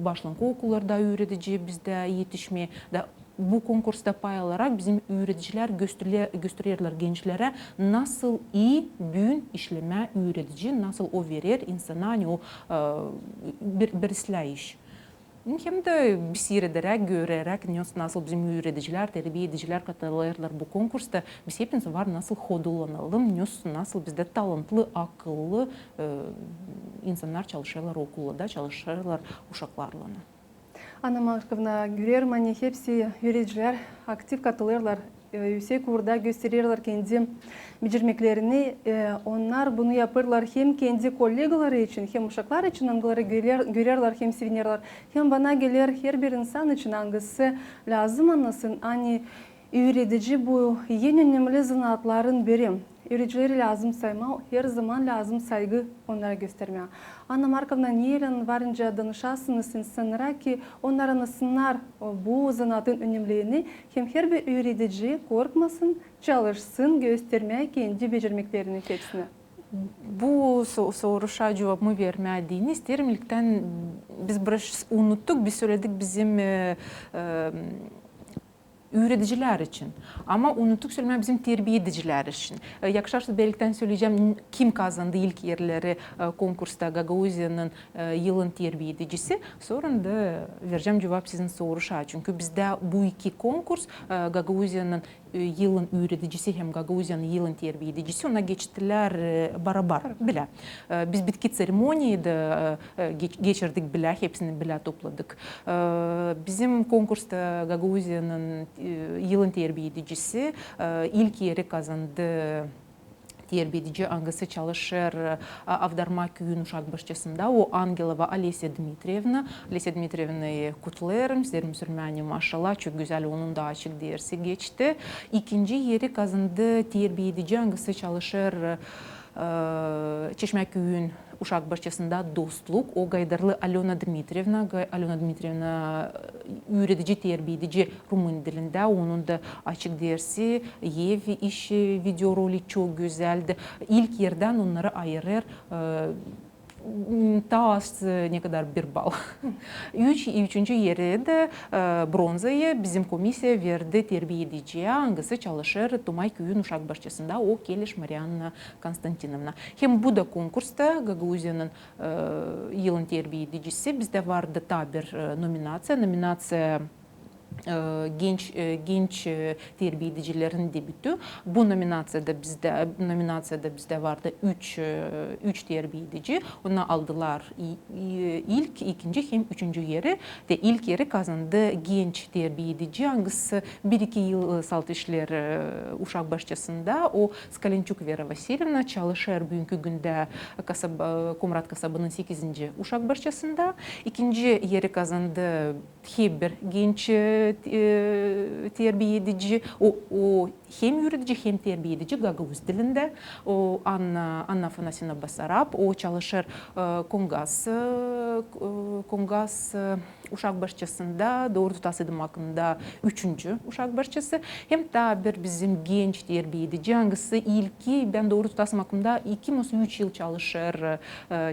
başlangıç okullarda öğretici bizde yetişmeye bu konkursta pay alarak bizim üreticiler gösterirler gençlere nasıl iyi büyün işleme öğretici, nasıl o verir insana hani o bir işleyiş. Hem de bir seyrederek, görerek nasıl bizim üreticiler, terbiye ediciler katılırlar bu konkursta. Biz hepimiz var nasıl hodulanalım, nasıl bizde talantlı, akıllı insanlar çalışırlar okulda, çalışırlar uşaklarla. Anna Markovna, görüyorum hani hepsi üreticiler aktif katılırlar. Yüksek uğurda gösterirler kendi becermeklerini. Onlar bunu yaparlar hem kendi kolegaları için, hem uşaklar için onları görürler, hem sevinirler. Hem bana gelir her bir insan için hangisi lazım anlasın. Hani üretici bu en önemli zanaatların biri. Üreticileri lazım sayma, her zaman lazım saygı onlara göstermeye. Anna Markovna, neyle varınca danışasınız insanlara ki onlar anlasınlar bu zanaatın önemliliğini hem her bir üretici korkmasın, çalışsın, göstermeye kendi becermeklerini hepsine. Bu soruşa cevabımı vermediğini isterim. İlkten biz biraz unuttuk, biz söyledik bizim öğreticiler için. Ama unuttuk söylemeyi bizim terbiye ediciler için. Yakışarsa birlikten söyleyeceğim kim kazandı ilk yerleri konkursta Gagavuzya'nın yılın terbiye edicisi. Sonra da vereceğim cevap sizin soruşa. Çünkü bizde bu iki konkurs Gagavuzya'nın yılın öğreticisi hem Gagavuzya'nın yılın terbiye edicisi ona geçtiler beraber bile. Biz bitki seremoniyayı da geçirdik bile, hepsini bile topladık. Bizim konkursta Gagavuzya'nın yılın terbiye edicisi ilk yeri kazandı. Terbiye edici angası çalışır Avdarma köyün uşak bahçesinde. O Angelova Alesya Dmitrievna. Alesya Dmitrievna'yı kutlarım. Sizlerin sürmeni maşallah çok güzel onun da açık dersi geçti. İkinci yeri kazandı terbiye edici angası çalışır Çeşme köyün uşak bahçesinde dostluk. O Gaydarlı Alena Dmitrievna. Alena Dmitrievna öğretici, terbiye edici Rumun dilinde. Onun da açık dersi, ev işi, video roli çok güzeldi. İlk yerden onları ayırır. Tas ne kadar bir bal. Üçüncü yeri de bronzayı bizim komisya verdi terbiye ediciye. Hangisi çalışır Tumay köyün uşak bahçesinde. O Keliş Marianna Konstantinovna. Hem bu da konkursta Gagavuzya'nın yılın terbiye edicisi. Bizde vardı da bir nominasya. Nominasya genç terbiye edicilerin debütü. Bu nominasyada bizde vardı 3 terbiye edici. Onu aldılar ilk, ikinci hem üçüncü yeri. De ilk yeri kazandı genç terbiye edici. Hangisi 1-2 yıl salt işler uşak bahçesinde. O Skalenchuk Vera Vasilyevna çalışır bugünkü günde Komrat kasabının 8. uşak bahçesinde. İkinci yeri kazandı bir genç terbiye edici, o hem yürütücü hem terbiye edici Gagavuz dilinde. O Anna Afanasina Basarab, o çalışır Kongas uşak bahçesinde, doğru tutasıdım hakkında 3. uşak bahçesi. Hem de bir bizim genç terbiye edici, hangisi ilki ben doğru tutasım hakkında 2-3 yıl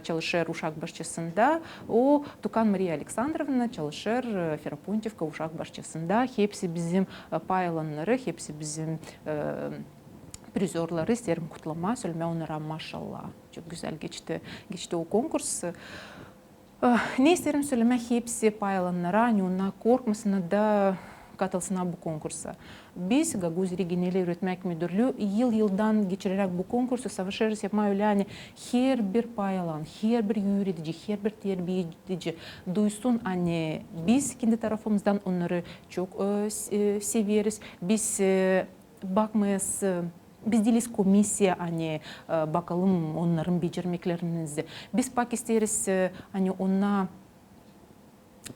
çalışır uşak bahçesinde. O Tukan Maria Aleksandrovna çalışır Ferapontivka uşak bahçesinde. Hepsi bizim paylanları, hepsi bizim prizörleri. İsterim kutlama, söyleme onlara maşallah. Çok güzel geçti o konkurs. Ne isterim söyleme hepsi paylanlara, ona korkmasına da katılsına bu konkursa. Biz Gagavuz Genel Öğretmek Müdürlüğü yıldan geçirerek bu konkursu savaşırız yapma öyle hani her bir paylan, her bir yürütücü, her bir terbiye edici duysun hani biz kendi tarafımızdan onları çok severiz. Biz bakmayız. Biz değiliz komisya hani bakalım onların becermeklerinizi. Biz bak isteriz hani ona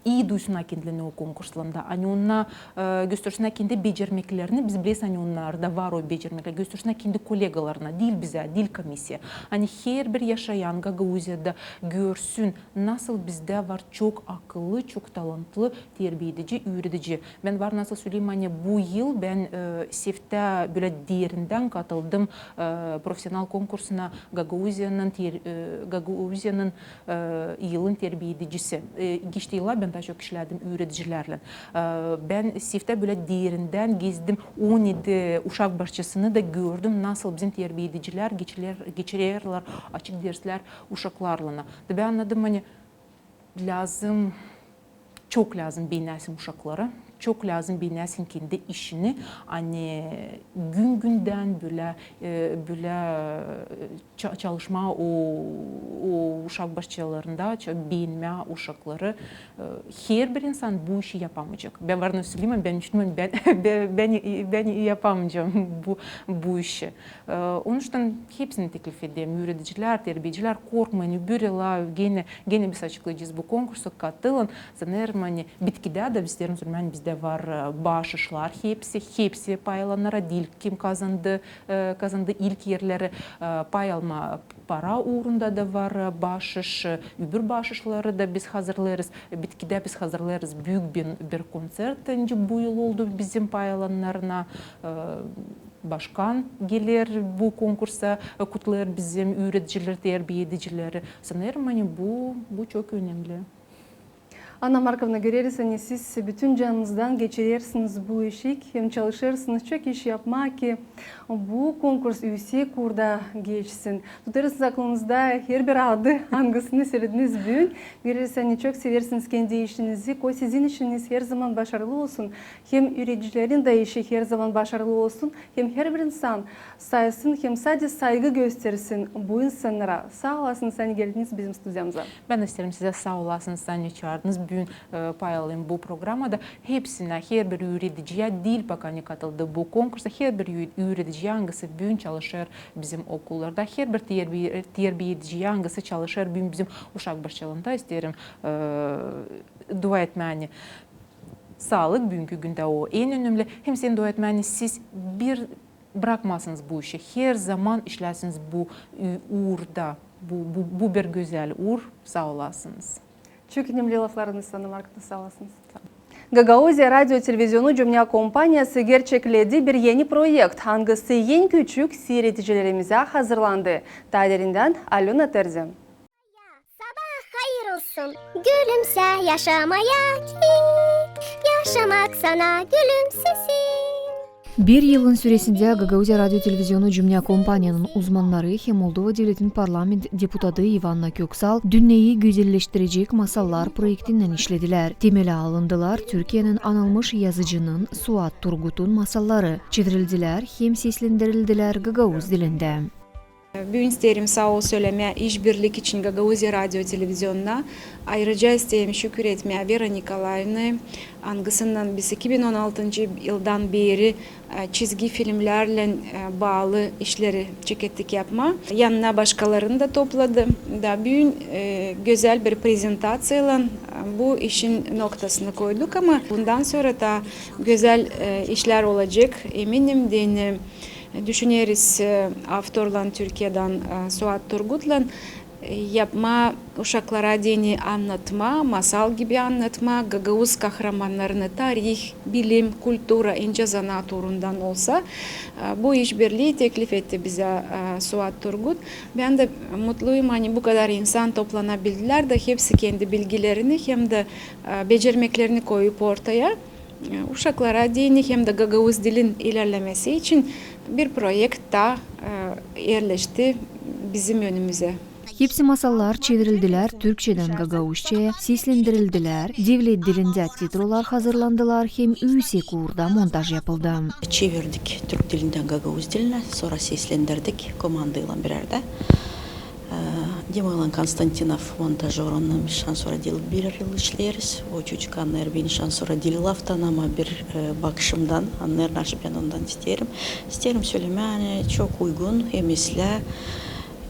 iyi duysunlar kendilerini o konkurslarında. Hani ona göstersinler kendi becermeklerini. Biz biliriz hani onlarda var o becermekler. Göstersinler kendi kolegalarına, değil bize, değil komisya. Hani her bir yaşayan Gagavuzya'da görsün nasıl bizde var çok akıllı, çok talantlı terbiye edici, öğretici. Ben var nasıl söyleyeyim hani bu yıl ben SEF'te böyle derinden katıldım profesyonel konkursuna Gagavuzya'nın yılın terbiye edicisi. Geçti yıllar ben daha çok işledim öğreticilerle. Ben SEF'te böyle derinden gezdim. 17 uşak bahçesini de gördüm. Nasıl bizim terbiye ediciler geçirirler açık dersler uşaklarla. Ben anladım hani lazım, çok lazım beynelsin uşaklara. Çok lazım beynelsin kendi işini. Hani günden böyle çalışma o uşak başçalarında beğenme uşakları. Her bir insan bu işi yapamayacak. Ben varını söyleyeyim, ben düşünüyorum ben yapamayacağım bu işi. Onun için hepsini teklif edeyim. Öğreticiler, terbiyeciler korkmayın. Böyle gene biz açıklayacağız bu konkursa katılın. Sanırım hani bitkide de bizlerin sürmen bizde var bağışlar hepsi paylanlara değil. Kim kazandı ilk yerleri payalma para uğrunda da var bağış, öbür bağışları da biz hazırlarız. Bitkide biz hazırlarız büyük bir konser bu yıl oldu bizim paylanlarına. başkan gelir bu konkursa kutlar bizim öğreticiler, terbiye edicileri. Sanırım hani bu çok önemli. Anna Markovna, görürseniz siz bütün canınızdan geçirirsiniz bu işi, hem çalışırsınız çok iş yapmak ki bu konkurs yüksek kurda geçsin. Tutarısınız aklınızda her bir adı hangisini söylediniz bugün. Görürseniz çok seversiniz kendi işinizi. Sizin işiniz her zaman başarılı olsun. Hem üreticilerin de işi her zaman başarılı olsun. Hem her bir insan saysın hem sadece saygı göstersin bu insanlara. Sağ olasınız, sen geldiniz bizim stüdyamıza. Ben isterim size sağ olasınız, sen çağırdınız. Bugün paylaşım bu programda hepsine, her bir öğreticiye dil bakanı katıldı bu konkursa. Her bir öğretici hangisi bugün çalışır bizim okullarda. Her bir terbiye edici hangisi çalışır bugün bizim uşak başçılığında isterim dua etmeni. Sağlık bugünkü günde o en önemli. Hem sen dua etmeni siz bir bırakmasınız bu işi. Her zaman işlersiniz bu uğurda. Bu bir güzel uğur. Sağ olasınız. Çok önemli laflarınız sana Markovna, sağ olasınız. Gagauzya Radyo Televizyonu Cümle Kompanyası gerçekledi bir yeni projekt. Hangisi en küçük seyredicilerimize hazırlandı. Taderinden Alona Terzem. Sabah hayır olsun, gülümse yaşamaya git. Yaşamak sana gülümsesin. Bir yılın süresinde Gagauzya Radyo Televizyonu Cümle Kompanya'nın uzmanları hem Moldova Devleti'nin parlament deputatı Ivanna Köksal, dünyayı güzelleştirecek masallar projektinden işlediler. Temele alındılar Türkiye'nin anılmış yazıcının Suat Turgut'un masalları. Çevrildiler hem seslendirildiler Gagauz dilinde. Bugün isterim sağ ol söylemeye işbirlik için Gagauzya Radyo Televizyonu'na. Ayrıca isterim şükür etmeye Vera Nikolaevna. Hangisinden biz 2016 yıldan beri çizgi filmlerle bağlı işleri çekettik yapma. Yanına başkalarını da topladım. Bugün güzel bir prezentasyayla bu işin noktasını koyduk ama bundan sonra da güzel işler olacak. Eminim de düşünüyoruz avtorla Türkiye'den Suat Turgut'la yapma, uşaklara dini anlatma, masal gibi anlatma, Gagauz kahramanlarını tarih, bilim, kültüra, ince zanaat uğrundan olsa bu işbirliği teklif etti bize Suat Turgut. Ben de mutluyum hani bu kadar insan toplanabildiler de hepsi kendi bilgilerini hem de becermeklerini koyup ortaya uşaklara dini hem de Gagauz dilin ilerlemesi için bir projekt daha yerleşti bizim önümüze. Hepsi masallar çevrildiler Türkçeden Gagauzça'ya, seslendirildiler, devlet dilinde titrolar hazırlandılar hem yüksek uğurda montaj yapıldı. Çevirdik Türk dilinden Gagauz diline, sonra seslendirdik komandayla bir yerde. Dimilan Konstantinov montajör, onun şansora dil bir yıl işleriz. O çocuk anlar beni şansora dil laftan ama bir bakışımdan anlar nasıl ben ondan isterim. İsterim söylemeye çok uygun emesle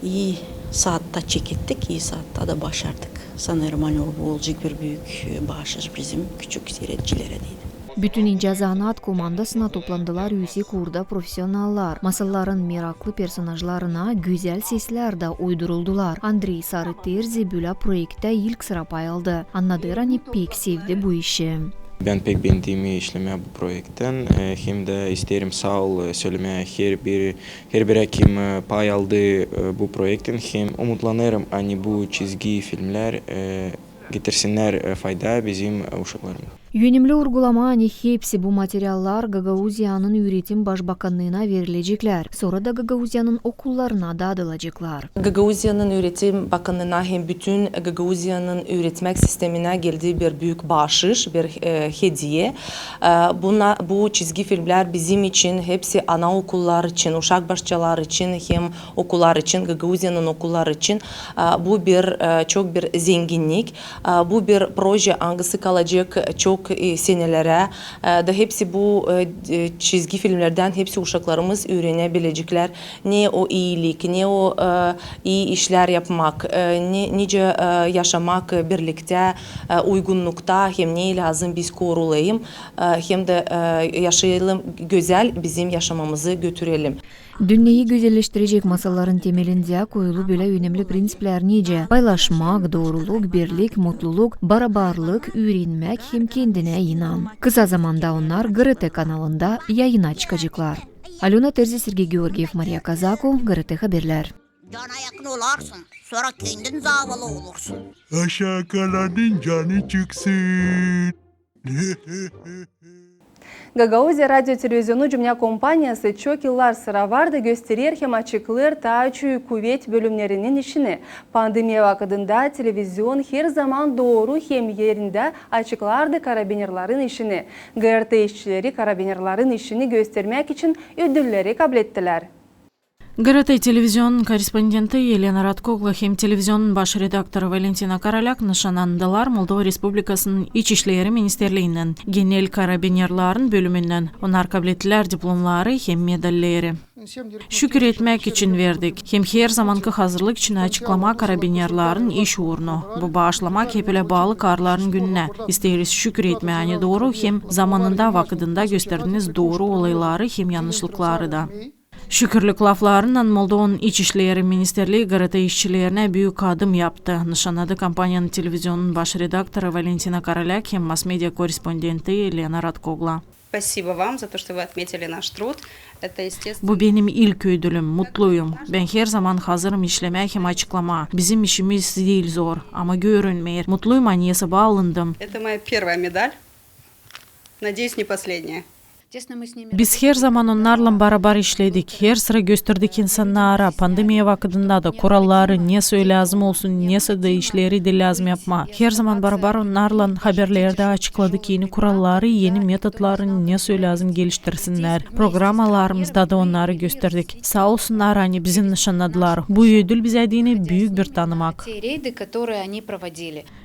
iyi saatte çekittik, iyi saatte de başardık. Sanırım hani o olacak bir büyük bağışış bizim küçük seyredicilere değil. Bütün ince zanaat komandasına toplandılar yüksek uğurda profesyonallar. Masalların meraklı personajlarına güzel sesler de uyduruldular. Andrei Sarıterzi böyle projekte ilk sıra pay aldı. Anna Derani pek sevdi bu işi. Ben pek beğendiğimi işlemeye bu projekten hem de isterim sağ ol söylemeye her bir kim pay aldı bu projekten hem umutlanırım hani bu çizgi filmler getirsinler fayda bizim uşaklarımıza. Yönümlü uygulama hani hepsi bu materyaller Gagauzya'nın Üretim Başbakanlığına verilecekler. Sonra da Gagauzya'nın okullarına dağıtılacaklar. Gagauzya'nın Üretim Bakanlığına hem bütün Gagauzya'nın üretmek sistemine geldiği bir büyük bağışış, bir hediye. Bu çizgi filmler bizim için hepsi anaokullar için, uşak başçılar için hem okullar için, Gagauzya'nın okulları için bu çok bir zenginlik. Bu bir proje hangisi kalacak çok senelere da hepsi bu çizgi filmlerden hepsi uşaklarımız öğrenebilecekler. Ne o iyilik, ne o iyi işler yapmak, nice yaşamak birlikte uygunlukta hem ne lazım biz korulayım hem de yaşayalım güzel bizim yaşamamızı götürelim. Dünyayı güzelleştirecek masalların temelinde koyulu böyle önemli prensipler nice. Paylaşmak, doğruluk, birlik, mutluluk, barabarlık, öğrenmek hem kendine inan. Kısa zamanda onlar GRT kanalında yayına çıkacaklar. Алена Терзи, Сергей Георгиев, Мария Казаку, ГРТ Haberler. Cana yakın olarsın. Sonra kendin zavallı olursun. Aşağı kalanın canı çıksın. Гагаузия радио-телевизиону жумня компаниясы чокиллар сыраварды gösterir hem açıklar taçu kuvvet bölümlerinin işini. Pandemiya vakıdında televizyon her zaman doğru hem yerinde açıklardı karabinerlerin işini. GRT işçileri karabinerlerin işini göstermek için ödülleri kabul ettiler. ГРТ телевизион корреспонденті Елена Радкогла хем телевизионның баш редакторы Валентина Короляк нышанандылар Молдова Республикасының Ич ишлери министрлигинен, генерал карабинерларын бөлүмүнөн, онар кабилеттилер дипломлары хем медаллери. Şükür etmek için verdik. Hem her zamankı hazırlık için açıklama karabinерларын iş uğrunu. Bu bağışlama kepele bağlı karların gününe. İsteriz şükür etmeyeni doğru hem zamanında vakıdında gösterdiğiniz doğru olayları hem yanlışlıkları da. Şükürlük laflarından Moldova'nın İç İşleri Ministerliği GRT işçilerine büyük adım yaptı. Nişanladı kampanyanın televizyonun baş redaktörü Valentina Korolyak hem mass media korrespondenti Elena Radkogla. Bu benim ilk ödülüm, mutluyum. Ben her zaman hazırım işlemeye hem açıklama. Bizim işimiz değil zor ama görünmeyir. Mutluyum annesi bağlandım. Biz her zaman onlarla beraber işledik. Her sıra gösterdik insanlara. Pandemiya vakıdında da kuralları neyse lazım olsun, neyse de işleri de lazım yapma. Her zaman beraber onlarla haberlerde açıkladık yeni kuralları, yeni metotları neyse lazım geliştirsinler. Programalarımızda da onları gösterdik. Sağ olsunlar hani bizi nişanladılar. Bu ödül bize dini büyük bir tanımak.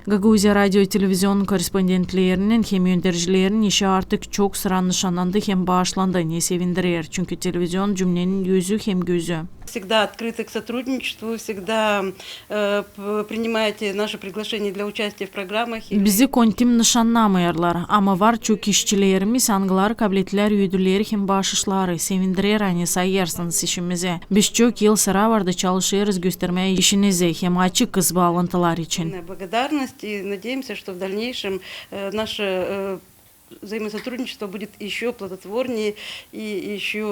Гагаузия радио и телевизион korrespondentlerinin hem yöneticilerinin işi artık çok sıra nişanlandı hem bağışlandı. Ne sevindirir. Çünkü televizyon cümlenin yüzü hem gözü. Всегда открыты к сотрудничеству, всегда принимаете наше приглашение для участия в программах. Bizi kontim nişanlamayarlar ama var çok işçilerimiz angılar, kabiliyetler, ödülleri hem bağışışları sevindirir hani sayarsınız işimize. Biz çok yıl sıra vardı çalışırız göstermeye işinize hem açıkız bağlantılar için. Благодарность и надеемся, что в дальнейшем наше взаимосотрудничество будет еще плодотворнее и еще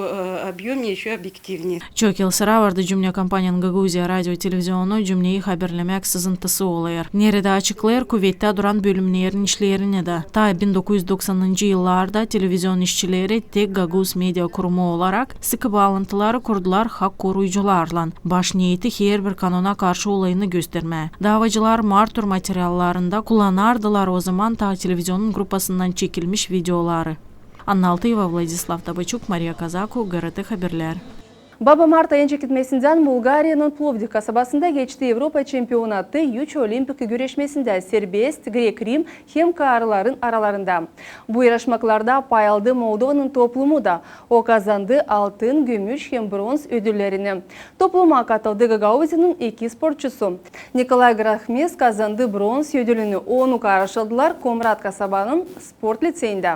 объемнее, еще объективнее. Çok yıl sıra vardı cümle kampanyanın Гагаузия radyo televizyonu cümleyi haberlemek sızıntısı olayır. Nerede açıklayır kuvvette duran bölümlerin işlerini de. Ta 1990. yıllarda televizyon işçileri tek Gagauz Medya Kurumu olarak sıkı bağlantıları kurdular hak koruyucularla. Baş niyeti her bir kanuna karşı olayını gösterme. Davacılar Martur materyallarında kullanardılar o zaman ta televizyonun grupasından çekilmiş videoları. Anna Altıyeva, Vladislav Tabachuk, Maria Kazaku, GRT Haberler. Baba Mart ayın çekilmesinden Bulgariyanın Plovdiv kasabasında geçti Avrupa Çempionatı 3 olimpik güreşmesinde serbest, grek-rim hem karıların aralarında. Bu yarışmalarda pay aldı Moldova'nın toplumu da. O kazandı altın, gümüş hem bronz ödüllerini. Topluma katıldı Gagauzya'nın 2 sporcusu. Nikolay Grahmes kazandı bronz ödülünü. Onu karşıladılar Komrat kasabanın sport liseyinde.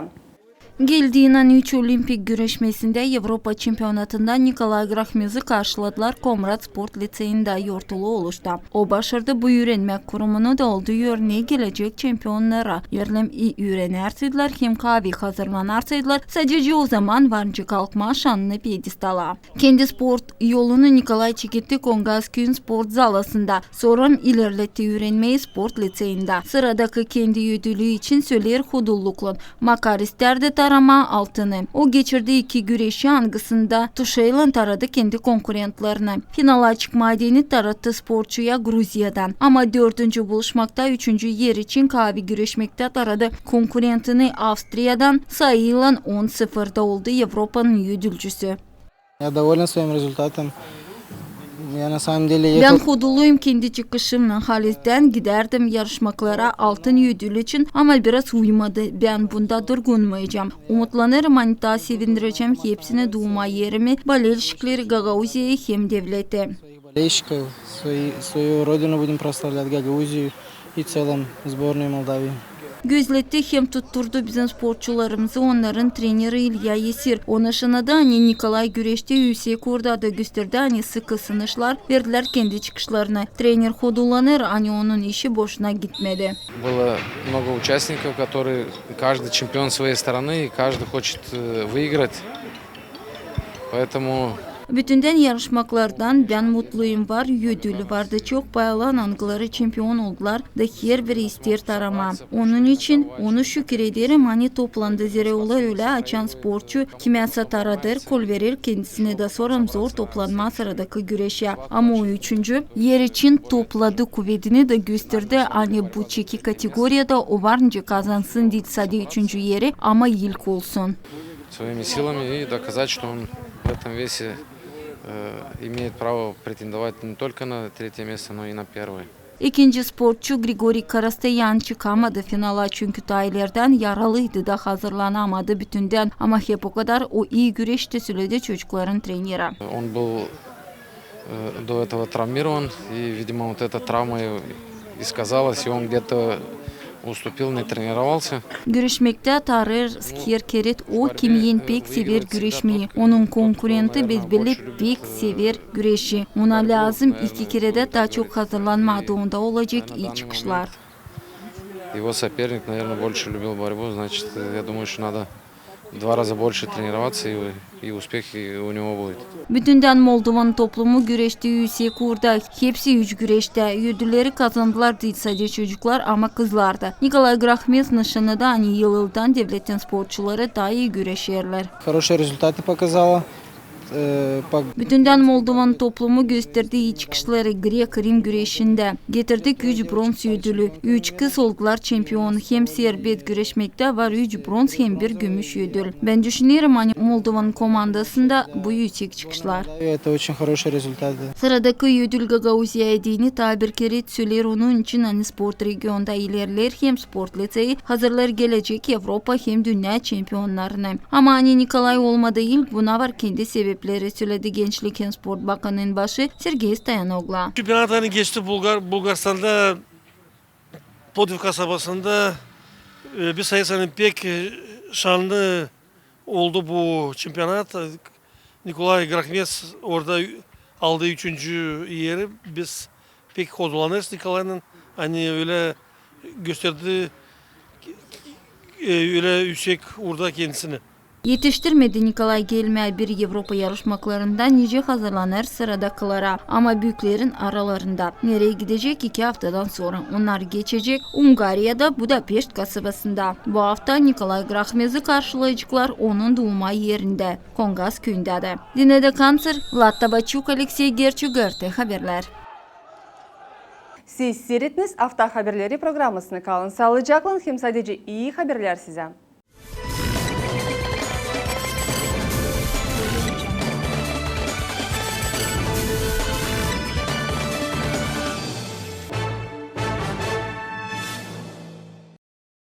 Geldiğinden 3 olimpik güreşmesinde Avrupa Çempionatında Nikolay Grahmes'i karşıladılar Komrat Sport Liseyinde yortulu oluşta. O başardı bu öğrenmek kurumunu da olduğu örneği gelecek çempiyonlara. Yerlem iyi öğrenerseydiler hem kavi hazırlanarsaydılar sadece o zaman varınca kalkma şanını piyedistala. Kendi sport yolunu Nikolay çekitti Kongasköy'ün sport zalasında. Sonra ilerletti öğrenmeyi sport liseyinde. Sıradaki kendi ödülü için söyler hudullukla. Makar isterdi tarama altını. O geçirdiği 2 güreşi hangısında tuşayla taradı kendi konkurentlerine. Finala çıkmadığını tarattı sporçuya Gruzya'dan. Ama 4. buluşmakta 3. yer için kavi güreşmekte taradı konkurentini Avstriya'dan sayıyla 10-0'da oldu Avrupa'nın ödülcüsü. Я доволен своим результатом. Ben huduluyum kendi çıkışımla Halis'ten giderdim yarışmalara altın ödül için ama biraz uymadı. Ben bunda durgunmayacağım. Umutlanırım hani daha sevindireceğim hepsine doğma yerimi, болельщикleri Gagauzya'yı hem devleti. Болельщиков, свою родину будем прославлять, Гагаузию и в целом сборную Молдавии. Gözletti hem tutturdu bizim sporcularımızı onların treneri İlya Yesir. Onun şanadı hani Nikolay güreşte yüksek orada da gösterdi hani sıkı sınışlar verdiler kendi çıkışlarına. Trener hudulanır hani onun işi boşuna gitmedi. Было много участников, которые каждый чемпион своей страны и каждый хочет выиграть. Поэтому Bütünden yarışmaklardan ben mutluyum var, ödülü vardı. Çok payalananları şampiyon oldular da her biri ister tarama. Onun için onu şükür ederim. Hani toplandı zireolar öyle açan sporcu kime sataradır, kol verir kendisine de soram zor toplanma sıradaki güreşe. Ama o üçüncü yer için topladı kuvvetini de gösterdi. Hani bu çeki kategoriyada o varınca kazansın değil sadece üçüncü yeri ama ilk olsun. своими силами и доказать, что он в этом весе имеет право претендовать не только на третье место, но и на первое. İkinci sportçu Grigori Karastayan çıkamadı finala çünkü taylerden yaralıydı da hazırlanamadı bütünden. Ama hep o kadar o iyi güreşte söyledi çocukların treneri. Он был до этого травмирован, и, видимо, вот эта травма и сказалась, и он где-то уступил, не тренировался. Güreşmekte Tarer Skirkeret o kimiyen pek sever güreşmeyi. Onun konkurenti Bezbeli pek sever güreşi. Ona lazım iki kerede daha çok hazırlanmadı. Onda olacak iyi çıkışlar. Его соперник, наверное, больше любил борьбу, значит, я думаю, что надо в 2 раза больше тренироваться, и успехи у него будет. Bütünden Moldovan toplumu güreşte yüksek uğurda. Hepsi üç güreşte. Ödülleri kazandılar değil sadece çocuklar ama kızlar da. Nikolay Grakhmes nişanı da hani yıldan devletin sporcuları daha iyi güreşerler. Хорошие результаты показала. Bütünden Moldovan toplumu gösterdiği iyi çıkışları Grek-Rim güreşinde. Getirdik 3 bronz ödülü. 3 kız oldular şampiyon. Hem serbest güreşmekte var 3 bronz hem bir gümüş ödül. Ben düşünüyorum hani Moldovan komandasında bu yüksek çıkışlar. Это очень хорошие результаты. Sıradaki ödül Gagauzya edini tabir keret söyler onun için hani sport regionda ilerler hem sport liseyi hazırlar gelecek Avrupa hem dünya şampiyonlarına. Ama hani Nikolay olmadı ilk buna var kendi sebepleri söyledi Gençlik ve Spor Bakanı'nın başı Sergey Stoyanoglu. Çempionat hani geçti Bulgaristan'da Plovdiv kasabasında bir sayısının pek şanlı oldu bu çempionat. Nikolay Grakhmes orada aldığı 3. yeri. Biz pek hoşlanırız Nikolay'ın hani öyle gösterdi öyle yüksek orada kendisini. Yetiştirmedi Nikolay gelmeye bir Avrupa yarışmalarında nice hazırlanır sıradakılara ama büyüklerin aralarında. Nereye gidecek 2 haftadan sonra onlar geçecek Ungarya'da Budapeşt kasabasında. Bu hafta Nikolay Grakhmes'i karşılayacaklar onun doğma yerinde Kongas köyünde de. Dinede Kanser, Vlad Tabaçuk, Alexey Gerçuk, RT Haberler. Siz seyrettiniz Hafta Haberleri programmasını kalın sağlıcakla hem sadece iyi haberler size.